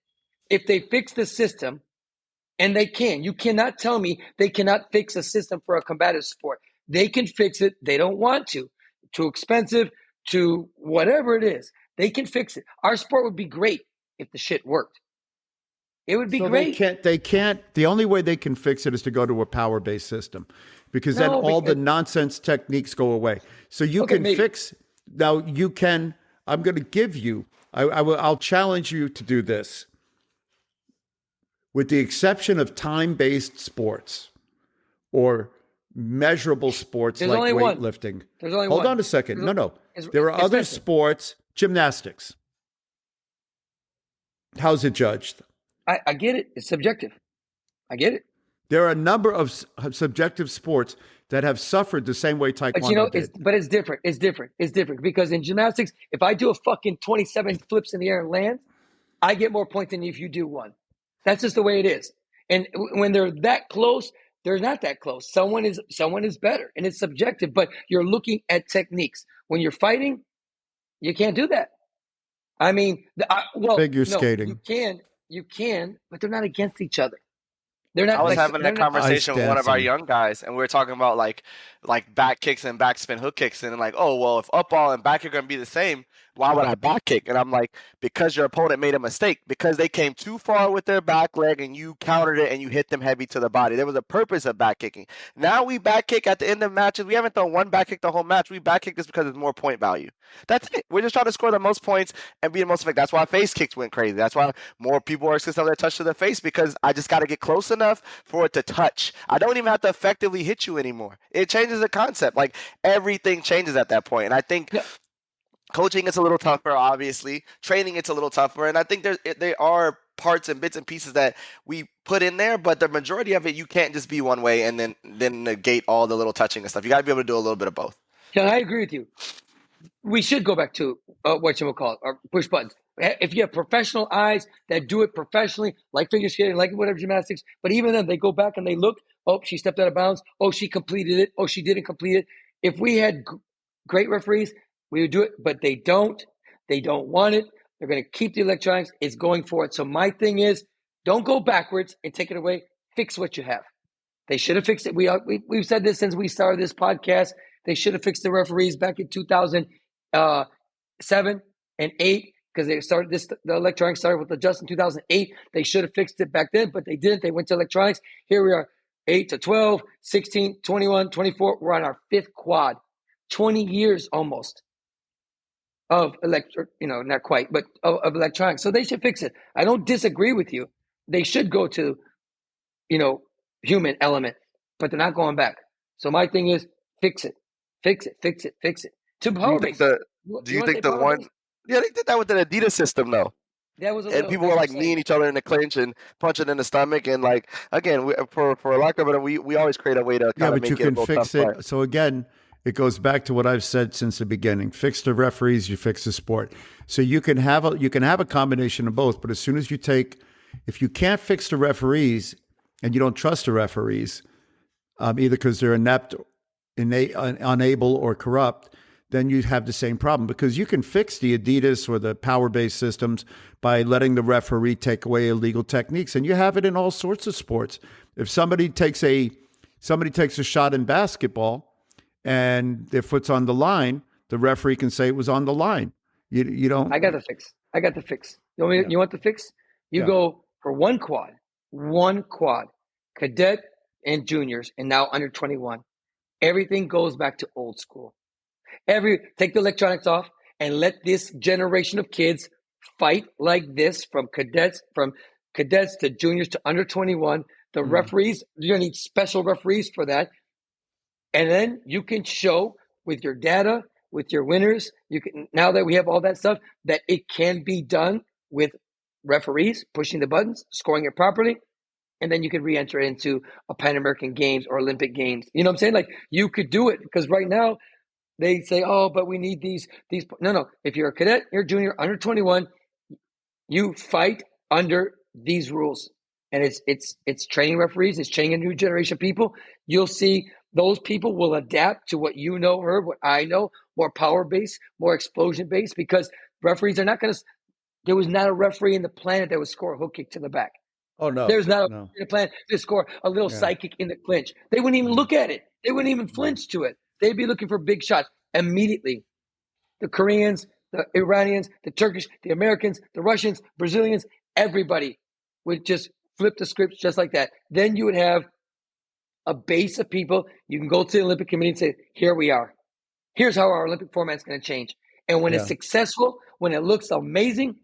if they fix the system, and they can. You cannot tell me they cannot fix a system for a combative sport. They can fix it. They don't want to. Too expensive, to whatever it is. They can fix it. Our sport would be great if the shit worked. It would be great. They can't. The only way they can fix it is to go to a power-based system, because then all the nonsense techniques go away. So you can fix. Now you can. I'm going to give you. I'll challenge you to do this. With the exception of time-based sports or measurable sports like weightlifting. There's only Hold on a second. No. There are other sports. Gymnastics. How's it judged? I get it. It's subjective. I get it. There are a number of subjective sports that have suffered the same way Taekwondo did. But it's different. It's different because in gymnastics, if I do a fucking 27 flips in the air and land, I get more points than if you do one. That's just the way it is. And when they're that close, they're not that close. Someone is better, and it's subjective. But you're looking at techniques. When you're fighting, you can't do that. I mean, figure skating. You can, but they're not against each other. They're not. I was having that conversation with one of our young guys, and we were talking about like back kicks and backspin hook kicks, and like, oh well, if up ball and back kick are going to be the same, why would I back kick? And I'm like, because your opponent made a mistake, because they came too far with their back leg and you countered it and you hit them heavy to the body. There was a purpose of back kicking. Now we back kick at the end of matches. We haven't thrown one back kick the whole match. We back kick this because it's more point value. That's it. We're just trying to score the most points and be the most effective. That's why face kicks went crazy. That's why more people are assisting on their touch to the face, because I just got to get close enough for it to touch. I don't even have to effectively hit you anymore. It changes the concept. Like everything changes at that point. And I think coaching is a little tougher, obviously. Training it's a little tougher, and I think there are parts and bits and pieces that we put in there, but the majority of it you can't just be one way and then negate all the little touching and stuff. You got to be able to do a little bit of both. Yeah, I agree with you. We should go back to what you would call it, or push buttons. If you have professional eyes that do it professionally, like figure skating, like whatever gymnastics, but even then they go back and they look. Oh, she stepped out of bounds. Oh, she completed it. Oh, she didn't complete it. If we had great referees, we would do it, but they don't. They don't want it. They're going to keep the electronics. It's going for it. So my thing is, don't go backwards and take it away. Fix what you have. They should have fixed it. We've said this since we started this podcast. They should have fixed the referees back in 2007 and 8 because they started this. The electronics started with the Justin 2008. They should have fixed it back then, but they didn't. They went to electronics. Here we are, 8 to 12, 16, 21, 24. We're on our 5th quad. 20 years almost of not quite, but of electronics. So they should fix it. I don't disagree with you. They should go to, human element, but they're not going back. So my thing is fix it. To power base. Do you think the one? Yeah, they did that with the Adidas system though. That was and people were like kneeing each other in the clinch and punching in the stomach, and like again, for lack of it, we always create a way to kind of make it a little tough fight. So again, it goes back to what I've said since the beginning. Fix the referees, you fix the sport. So you can have a combination of both, but as soon as if you can't fix the referees and you don't trust the referees, either because they're inept, unable, or corrupt, then you have the same problem, because you can fix the Adidas or the power-based systems by letting the referee take away illegal techniques, and you have it in all sorts of sports. If somebody takes a shot in basketball and their foot's on the line, the referee can say it was on the line. You don't. I got the fix. You want the fix? You go for one quad, cadet and juniors, and now under 21. Everything goes back to old school. Take the electronics off and let this generation of kids fight like this from cadets to juniors to under 21. The referees, you're gonna need special referees for that. And then you can show with your data, with your winners, now that we have all that stuff, that it can be done with referees pushing the buttons, scoring it properly, and then you could re-enter into a Pan American Games or Olympic Games. You know what I'm saying? Like, you could do it, because right now they say, oh, but we need these. No. If you're a cadet, you're a junior, under 21, you fight under these rules. And it's training referees, it's training a new generation of people. You'll see those people will adapt to what you know, Herb, what I know, more power-based, more explosion-based, because referees are not going to – there was not a referee in the planet that would score a hook kick to the back. Oh, no. There's not a plan to score a little sidekick in the clinch. They wouldn't even look at it. They wouldn't even flinch to it. They'd be looking for big shots immediately. The Koreans, the Iranians, the Turkish, the Americans, the Russians, Brazilians, everybody would just flip the scripts just like that. Then you would have a base of people. You can go to the Olympic Committee and say, here we are. Here's how our Olympic format's going to change. And when it's successful, when it looks amazing,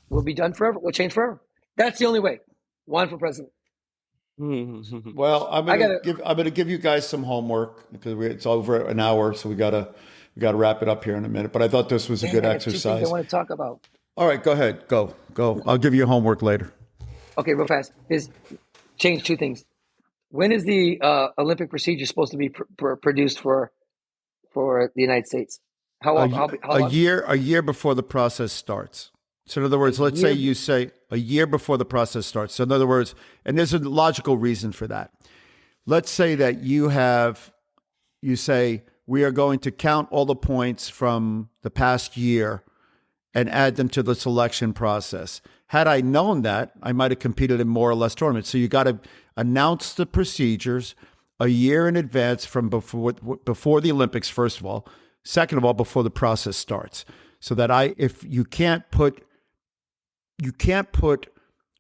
we'll be done forever. We'll change forever. That's the only way. One for president. Well, I'm gonna give you guys some homework, because it's over an hour, so we gotta wrap it up here in a minute. But I thought this was a good exercise. 2 things I want to talk about. All right, go ahead, go. I'll give you homework later. Okay, real fast. Change 2 things. When is the Olympic procedure supposed to be produced for the United States? How long? A year before the process starts. So in other words, let's say you say a year before the process starts. So in other words, and there's a logical reason for that. Let's say that you say we are going to count all the points from the past year and add them to the selection process. Had I known that, I might have competed in more or less tournaments. So you got to announce the procedures a year in advance from before the Olympics, first of all. Second of all, before the process starts. So that if you can't put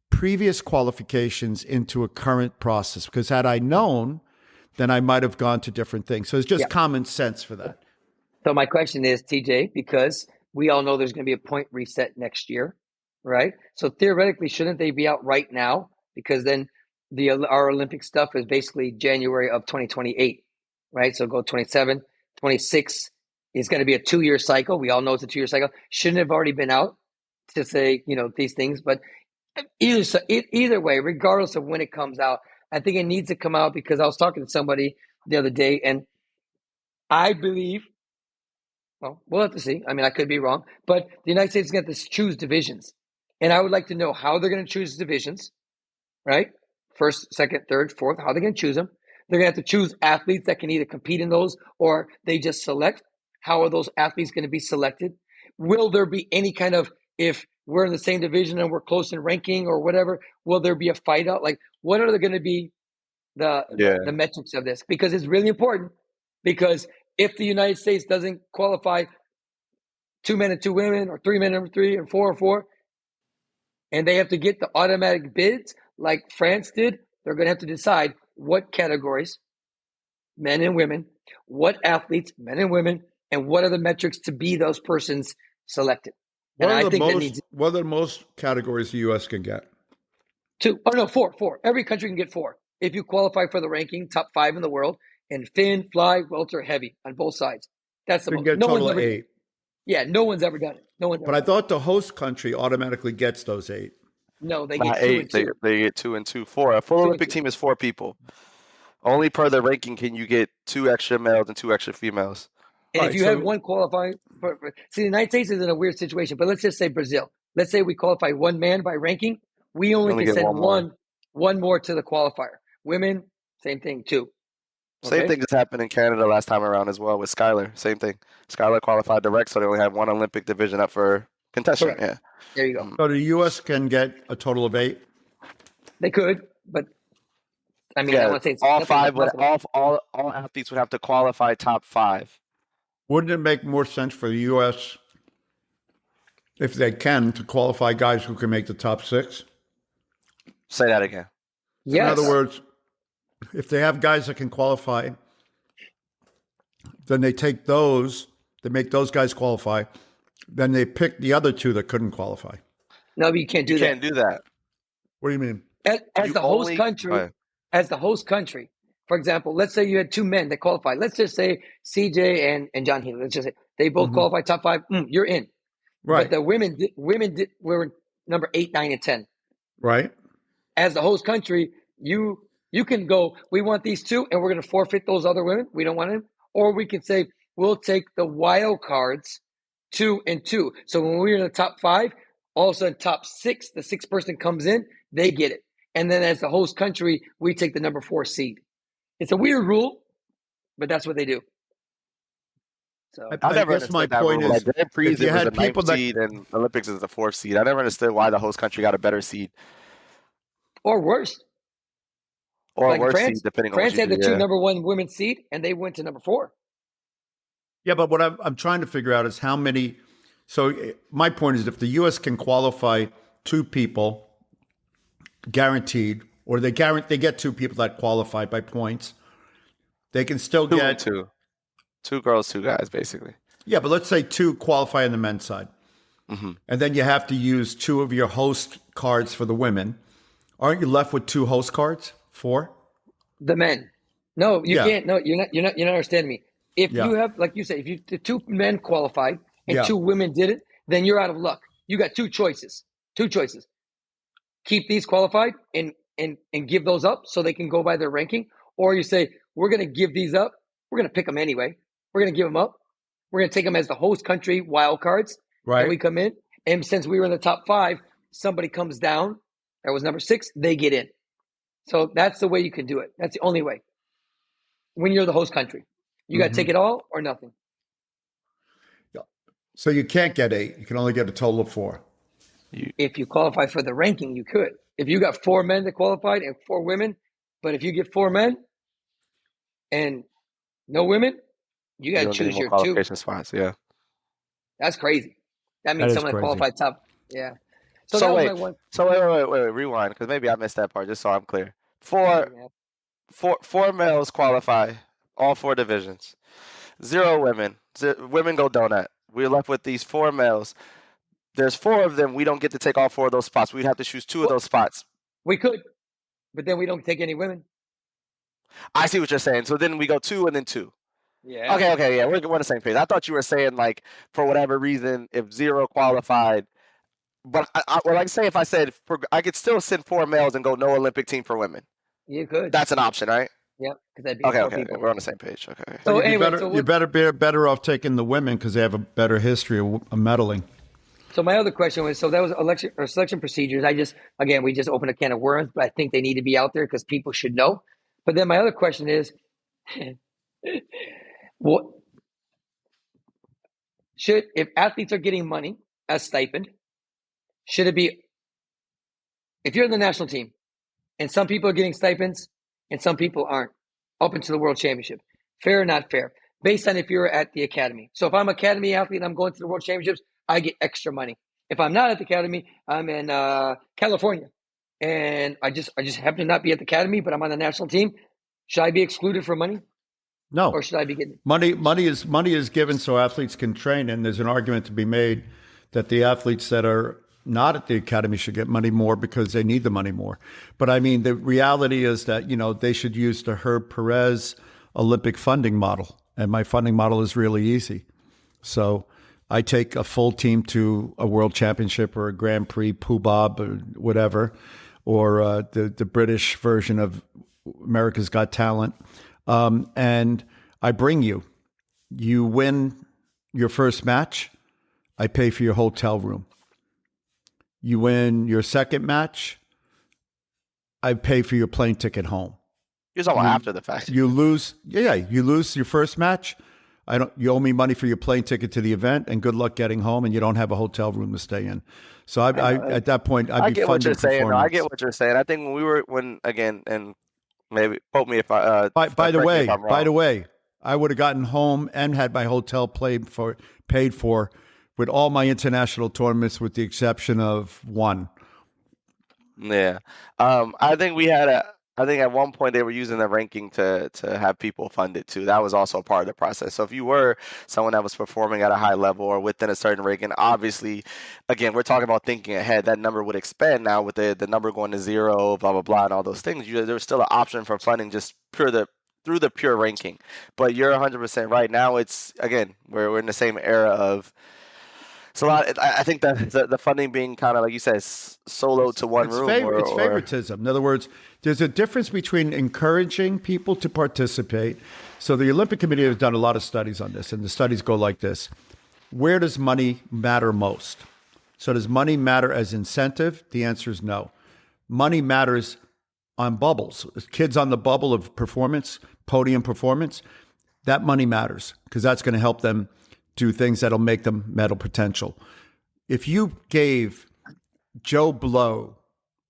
previous qualifications into a current process, because had I known, then I might have gone to different things. So it's just common sense for that. So my question is, TJ, because we all know there's going to be a point reset next year, right? So theoretically, shouldn't they be out right now? Because then our Olympic stuff is basically January of 2028, right? So go 27, 26 is going to be a 2-year cycle. We all know it's a 2-year cycle. Shouldn't have already been out to say, these things. But either way, regardless of when it comes out, I think it needs to come out, because I was talking to somebody the other day, and I believe, well, we'll have to see. I mean, I could be wrong, but the United States is going to have to choose divisions. And I would like to know how they're going to choose divisions, right? First, second, third, fourth, how they're going to choose them. They're going to have to choose athletes that can either compete in those, or they just select. How are those athletes going to be selected? Will there be any kind of, if we're in the same division and we're close in ranking or whatever, will there be a fight out? Like, what are going to be the metrics of this? Because it's really important. Because if the United States doesn't qualify 2 men and 2 women, or 3 men and 3, and 4 and 4, and they have to get the automatic bids like France did, they're going to have to decide what categories, men and women, what athletes, men and women, and what are the metrics to be those persons selected. What are the most categories the U.S. can get? 2. Oh, no, 4. Every country can get 4. If you qualify for the ranking, top 5 in the world, and fin, fly, welter, heavy on both sides. That's the most. Get a total of 8. Yeah, no one's ever done it. But I thought the host country automatically gets those 8. No, they get 2 8. and 2. They get 2 and 2. 4. A full Olympic team is 4 people. Only per the ranking can you get 2 extra males and 2 extra females. And if you have one qualifying, see, the United States is in a weird situation, but let's just say Brazil. Let's say we qualify 1 man by ranking. We only can send one more to the qualifier. Women, same thing, 2. Okay? Same thing just happened in Canada last time around as well with Skylar. Same thing. Skylar qualified direct, so they only had 1 Olympic division up for contention. Correct. Yeah. There you go. So the U.S. can get a total of 8? They could, but I mean, I want to say it's all 5 would all athletes would have to qualify top 5. Wouldn't it make more sense for the U.S., if they can, to qualify guys who can make the top 6? Say that again. Yes. In other words, if they have guys that can qualify Then they take those, they make those guys qualify. Then they pick the other two that couldn't qualify. No, but you can't do You that. can't do that. What do you mean? As You the host only- country, Right. as the host country, for example, let's say you had two men that qualified. Let's just say CJ and John Healy. Let's just say they both qualified top 5. You're in. Right. But the women were number 8, 9, and 10. Right. As the host country, you can go, we want these two, and we're going to forfeit those other women. We don't want them. Or we can say, we'll take the wild cards 2 and 2. So when we're in the top 5, all of a sudden top 6, the 6th person comes in, they get it. And then as the host country, we take the number 4 seed. It's a weird rule, but that's what they do. So I never guess my understood that point rule. is, Like Grand Prix, if you it was had the people 9th that- seed, and Olympics is the 4th seed. I never understood why the host country got a better seed or worse. or Like worse France, seed, depending on France what you had the do. two Yeah. number 1 women's seed, and they went to number 4. Yeah, but what I'm trying to figure out is how many. So my point is, if the U.S. can qualify 2 people guaranteed, or they get 2 people that qualify by points, they can still Two get and two. 2 girls, 2 guys, basically. Yeah, but let's say 2 qualify on the men's side, and then you have to use 2 of your host cards for the women. Aren't you left with 2 host cards? 4? The men. No, you Yeah. can't. No, you're not understanding me. If Yeah. you have, like you said, if the 2 men qualified and Yeah. 2 women didn't, then you're out of luck. You got 2 choices. 2 choices. Keep these qualified and give those up so they can go by their ranking, or you say we're going to give these up. We're going to pick them anyway. We're going to give them up. We're going to take them as the host country wild cards, Right. and we come in. And since we were in the top 5, somebody comes down. That was number 6. They get in. So that's the way you can do it. That's the only way. When you're the host country, you got to take it all or nothing. So you can't get 8. You can only get a total of 4. If you qualify for the ranking, you could. If you got 4 men that qualified and 4 women, but if you get 4 men and no women, you got to don't get any choose more your 2. qualification spots. Yeah. That's crazy. That means That is someone that crazy. qualified top. Yeah. So, So that wait, was my one. so wait, rewind, because maybe I missed that part. Just so I'm clear. Four males qualify, all 4 divisions. 0 women. Women go donut. We're left with these 4 males. There's 4 of them. We don't get to take all 4 of those spots. We'd have to choose 2 of those spots. We could, but then we don't take any women. I see what you're saying. So then we go 2 and then 2. Yeah. Okay, yeah, we're on the same page. I thought you were saying, like, for whatever reason, if 0 qualified, but if I said I could still send 4 males and go no Olympic team for women. You could. That's an option, right? Yep. Because that'd be Okay, 4 okay, people. we're on the same page. Okay. So You'd anyway, be better off taking the women because they have a better history of medaling. So my other question was, so that was election or selection procedures. We just opened a can of worms, but I think they need to be out there because people should know. But then my other question is, what if athletes are getting money as stipend, should it be, if you're in the national team and some people are getting stipends and some people aren't up into the world championship, fair or not fair, based on if you're at the academy. So if I'm an academy athlete and I'm going to the world championships, I get extra money. If I'm not at the academy, I'm in California and I just happen to not be at the academy, but I'm on the national team. Should I be excluded from money? No. Or should I be getting money is given so athletes can train, and there's an argument to be made that the athletes that are not at the academy should get money more because they need the money more. But I mean, the reality is that, they should use the Herb Perez Olympic funding model. And my funding model is really easy. So I take a full team to a world championship or a Grand Prix, Pooh Bob or whatever, or the British version of America's Got Talent. And I bring you. You win your first match, I pay for your hotel room. You win your second match, I pay for your plane ticket home. You're talking about after the fact. You lose, you lose your first match. You owe me money for your plane ticket to the event, and good luck getting home. And you don't have a hotel room to stay in. So at that point, I'd be get what you're funding saying. No, I performance. get what you're saying. I think and maybe quote me if I. By the correct me if I'm wrong. way, I would have gotten home and had my hotel paid for with all my international tournaments, with the exception of one. Yeah, I think we had I think at one point they were using the ranking to have people fund it too. That was also a part of the process. So if you were someone that was performing at a high level or within a certain ranking, obviously, again, we're talking about thinking ahead. That number would expand now with the number going to zero, blah blah blah, and all those things. There's still an option for funding just through the pure ranking. But you're 100% right. Now it's again we're in the same era of. It's a lot. I think that the funding being kind of like you said, solo to one room. It's favoritism. In other words, there's a difference between encouraging people to participate. So the Olympic Committee has done a lot of studies on this, and the studies go like this: where does money matter most? So does money matter as incentive? The answer is no. Money matters on bubbles. Kids on the bubble of performance, podium performance. That money matters because that's going to help them do things that'll make them medal potential. If you gave Joe Blow,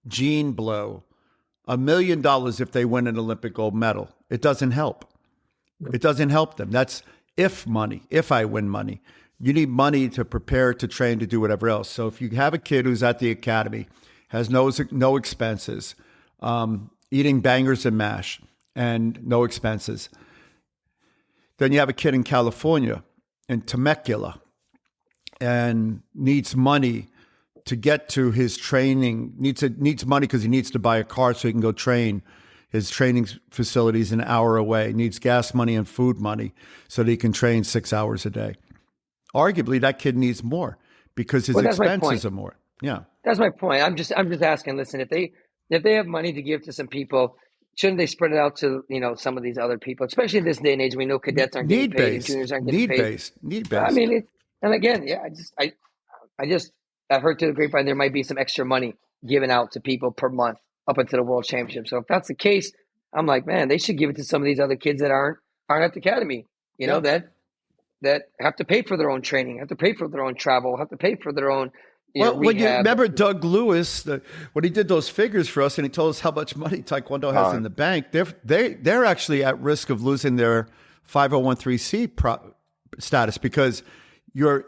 Gene Blow, $1 million if they win an Olympic gold medal, it doesn't help. It doesn't help them. That's if money, if I win money. You need money to prepare, to train, to do whatever else. So if you have a kid who's at the academy, has no expenses, eating bangers and mash and no expenses, then you have a kid in California in Temecula and needs money to get to his training, needs money because he needs to buy a car so he can go train. His training facility is an hour away, needs gas money and food money so that he can train 6 hours a day. Arguably, that kid needs more because his expenses are more. Yeah. That's my point. I'm just asking, listen, if they have money to give to some people, shouldn't they spread it out to, some of these other people, especially in this day and age? We know cadets aren't getting paid, and juniors aren't getting paid. Need-based. I mean, and again, yeah, I've heard through the grapevine there might be some extra money given out to people per month up into the World Championship. So if that's the case, I'm like, man, they should give it to some of these other kids that aren't at the academy, that have to pay for their own training, have to pay for their own travel, have to pay for their own. When you remember Doug Lewis, when he did those figures for us and he told us how much money Taekwondo has in the bank, they're actually at risk of losing their 501c status because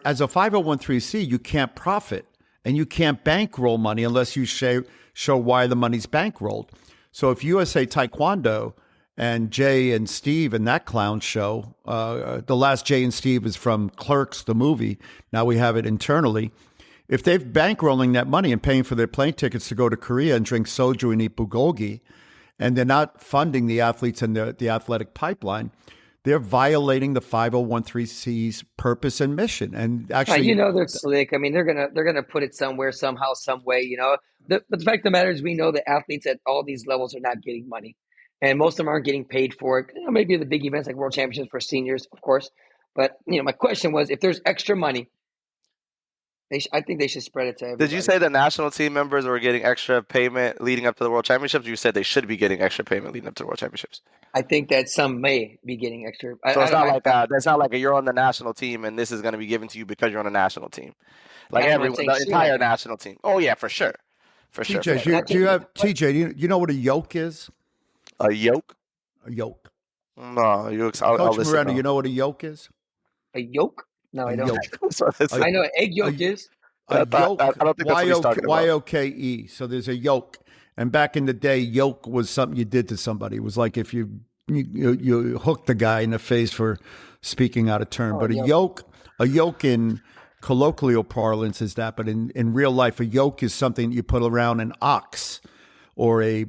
as a 501c, you can't profit and you can't bankroll money unless you show why the money's bankrolled. So if USA Taekwondo and Jay and Steve and that clown show, the last Jay and Steve is from Clerks, the movie. Now we have it internally. If they're bankrolling that money and paying for their plane tickets to go to Korea and drink soju and eat bulgogi, and they're not funding the athletes and the athletic pipeline, they're violating the 501(c)'s purpose and mission. And actually, they're slick. I mean, they're gonna put it somewhere, somehow, some way. But the fact of the matter is, we know that athletes at all these levels are not getting money, and most of them aren't getting paid for it. Maybe the big events like World Championships for seniors, of course. But my question was, if there's extra money, I think they should spread it to everybody. Did you say the national team members were getting extra payment leading up to the World Championships? Or you said they should be getting extra payment leading up to the World Championships. I think that some may be getting extra. So it's not like that's not like you're on the national team and this is going to be given to you because you're on the national team. Like everyone, the entire national team. Oh yeah, for sure, for sure. TJ, you know what a yoke is? A yoke? A yoke. No, Coach Moreno, you know what a yoke is? A yoke? No, I don't. I know what egg yolk is. A yoke, I don't think that's what he's talking about. Y-O-K-E. So there's a yoke. And back in the day, yoke was something you did to somebody. It was like if you hooked the guy in the face for speaking out of turn. But a yoke in colloquial parlance is that. But in real life, a yoke is something you put around an ox or a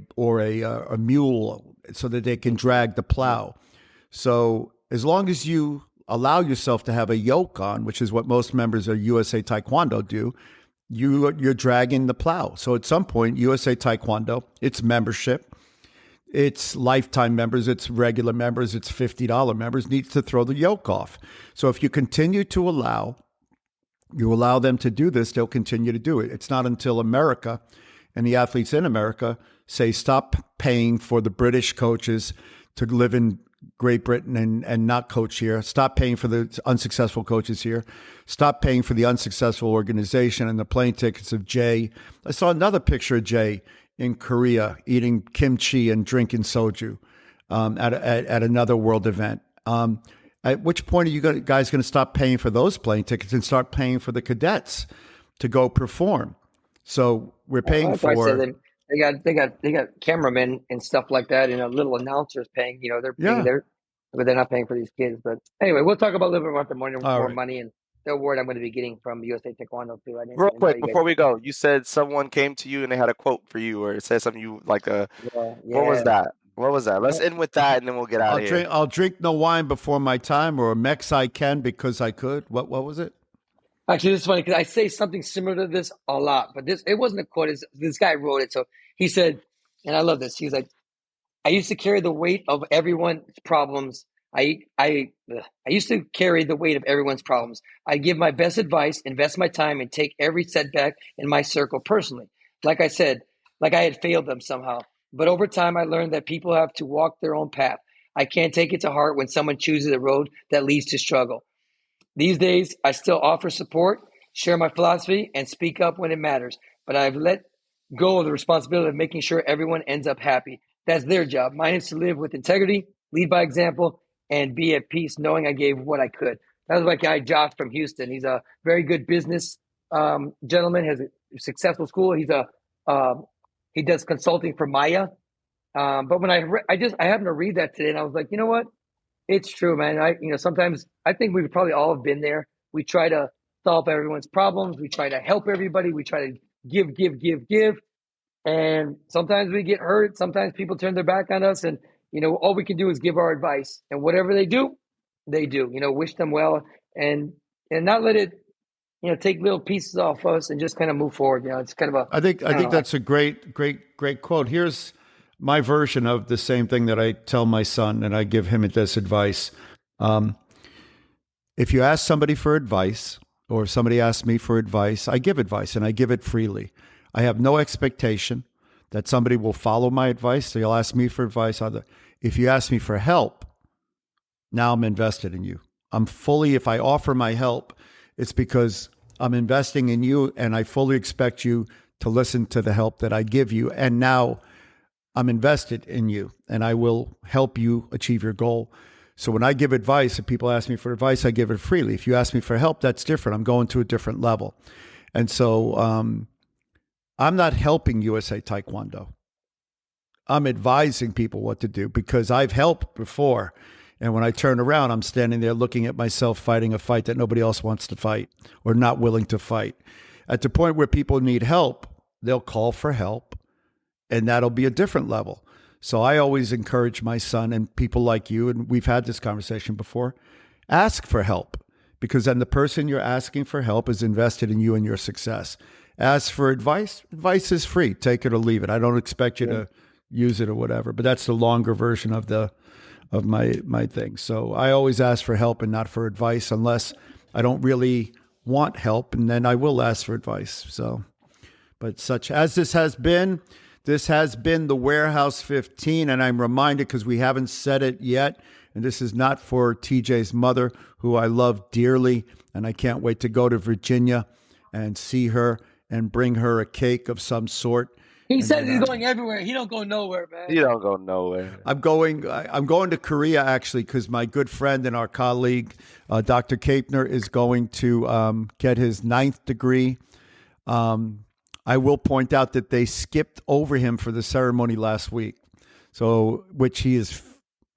mule so that they can drag the plow. So as long as you allow yourself to have a yoke on, which is what most members of USA Taekwondo do, you're dragging the plow. So at some point, USA Taekwondo, its membership, its lifetime members, its regular members, its $50 members needs to throw the yoke off. So if you continue to allow them to do this, they'll continue to do it. It's not until America and the athletes in America say stop paying for the British coaches to live in Great Britain and not coach here. Stop paying for the unsuccessful coaches here. Stop paying for the unsuccessful organization and the plane tickets of Jay. I saw another picture of Jay in Korea eating kimchi and drinking soju at another world event. At which point are you guys going to stop paying for those plane tickets and start paying for the cadets to go perform? So we're paying for They got cameramen and stuff like that, and little announcers paying. They're paying Yeah. but they're not paying for these kids. But anyway, we'll talk about a little bit about the All more right. money and the award I'm going to be getting from USA Taekwondo too. I didn't Real tell quick you guys. before we go, you said someone came to you and they had a quote for you, or it said something you like a. Yeah, What was yeah. that? What was that? Let's end with that, and then we'll get out of here. I'll drink no wine before my time, or Mex I can because I could. What was it? Actually, this is funny because I say something similar to this a lot, but it wasn't a quote. This guy wrote it, so he said, and I love this. He's like, I used to carry the weight of everyone's problems. I used to carry the weight of everyone's problems. I give my best advice, invest my time, and take every setback in my circle personally. Like I said, like I had failed them somehow. But over time, I learned that people have to walk their own path. I can't take it to heart when someone chooses a road that leads to struggle. These days, I still offer support, share my philosophy, and speak up when it matters. But I've let go of the responsibility of making sure everyone ends up happy. That's their job. Mine is to live with integrity, lead by example, and be at peace knowing I gave what I could. That was my guy, Josh from Houston. He's a very good business gentleman, has a successful school. He does consulting for Maya. But when I happened to read that today, and I was like, you know what? It's true, man. Sometimes I think we probably all have been there. We try to solve everyone's problems. We try to help everybody. We try to give. And sometimes we get hurt. Sometimes people turn their back on us. And, all we can do is give our advice. And whatever they do, they do. Wish them well and not let it, take little pieces off us and just kind of move forward. It's kind of a. I think that's a great quote. Here's my version of the same thing that I tell my son, and I give him this advice. If you ask somebody for advice, or if somebody asks me for advice, I give advice, and I give it freely. I have no expectation that somebody will follow my advice, so you'll ask me for advice. If you ask me for help, now I'm invested in you. If I offer my help, it's because I'm investing in you, and I fully expect you to listen to the help that I give you. And now I'm invested in you, and I will help you achieve your goal. So when I give advice, if people ask me for advice, I give it freely. If you ask me for help, that's different. I'm going to a different level. And so I'm not helping USA Taekwondo. I'm advising people what to do because I've helped before. And when I turn around, I'm standing there looking at myself fighting a fight that nobody else wants to fight or not willing to fight. At the point where people need help, they'll call for help. And that'll be a different level. So I always encourage my son and people like you, and we've had this conversation before, ask for help, because then the person you're asking for help is invested in you and your success. Ask for advice. Advice is free. Take it or leave it. I don't expect you to use it or whatever, but that's the longer version of my thing. So I always ask for help and not for advice unless I don't really want help, and then I will ask for advice. So, but such as this has been the Warehouse 15, and I'm reminded because we haven't said it yet, and this is not for TJ's mother, who I love dearly, and I can't wait to go to Virginia and see her and bring her a cake of some sort. He said he's going everywhere. He don't go nowhere, man. He don't go nowhere. I'm going to Korea, actually, because my good friend and our colleague, Dr. Kapner, is going to get his 9th degree. I will point out that they skipped over him for the ceremony last week, so which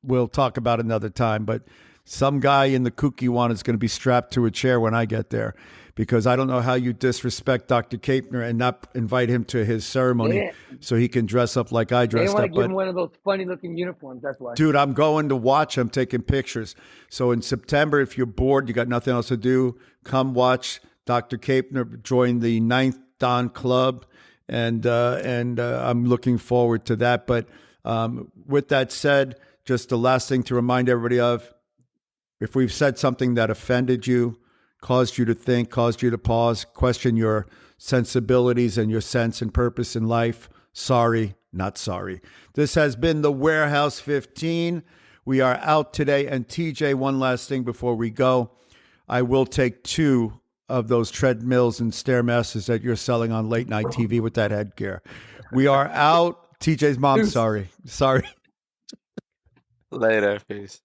we'll talk about another time. But some guy in the kooky one is going to be strapped to a chair when I get there, because I don't know how you disrespect Dr. Kapner and not invite him to his ceremony so he can dress up like I dressed up. They want to give him one of those funny-looking uniforms. That's why. Dude, I'm going to watch him taking pictures. So in September, if you're bored, you got nothing else to do, come watch Dr. Kapner join the 9th Dan Club, and I'm looking forward to that. But with that said, just the last thing to remind everybody of, if we've said something that offended you, caused you to think, caused you to pause, question your sensibilities and your sense and purpose in life, sorry, not sorry. This has been the Warehouse 15. We are out today. And TJ, one last thing before we go. I will take 2 of those treadmills and Stairmasters that you're selling on late night TV with that headgear. We are out. TJ's mom, sorry. Later, peace.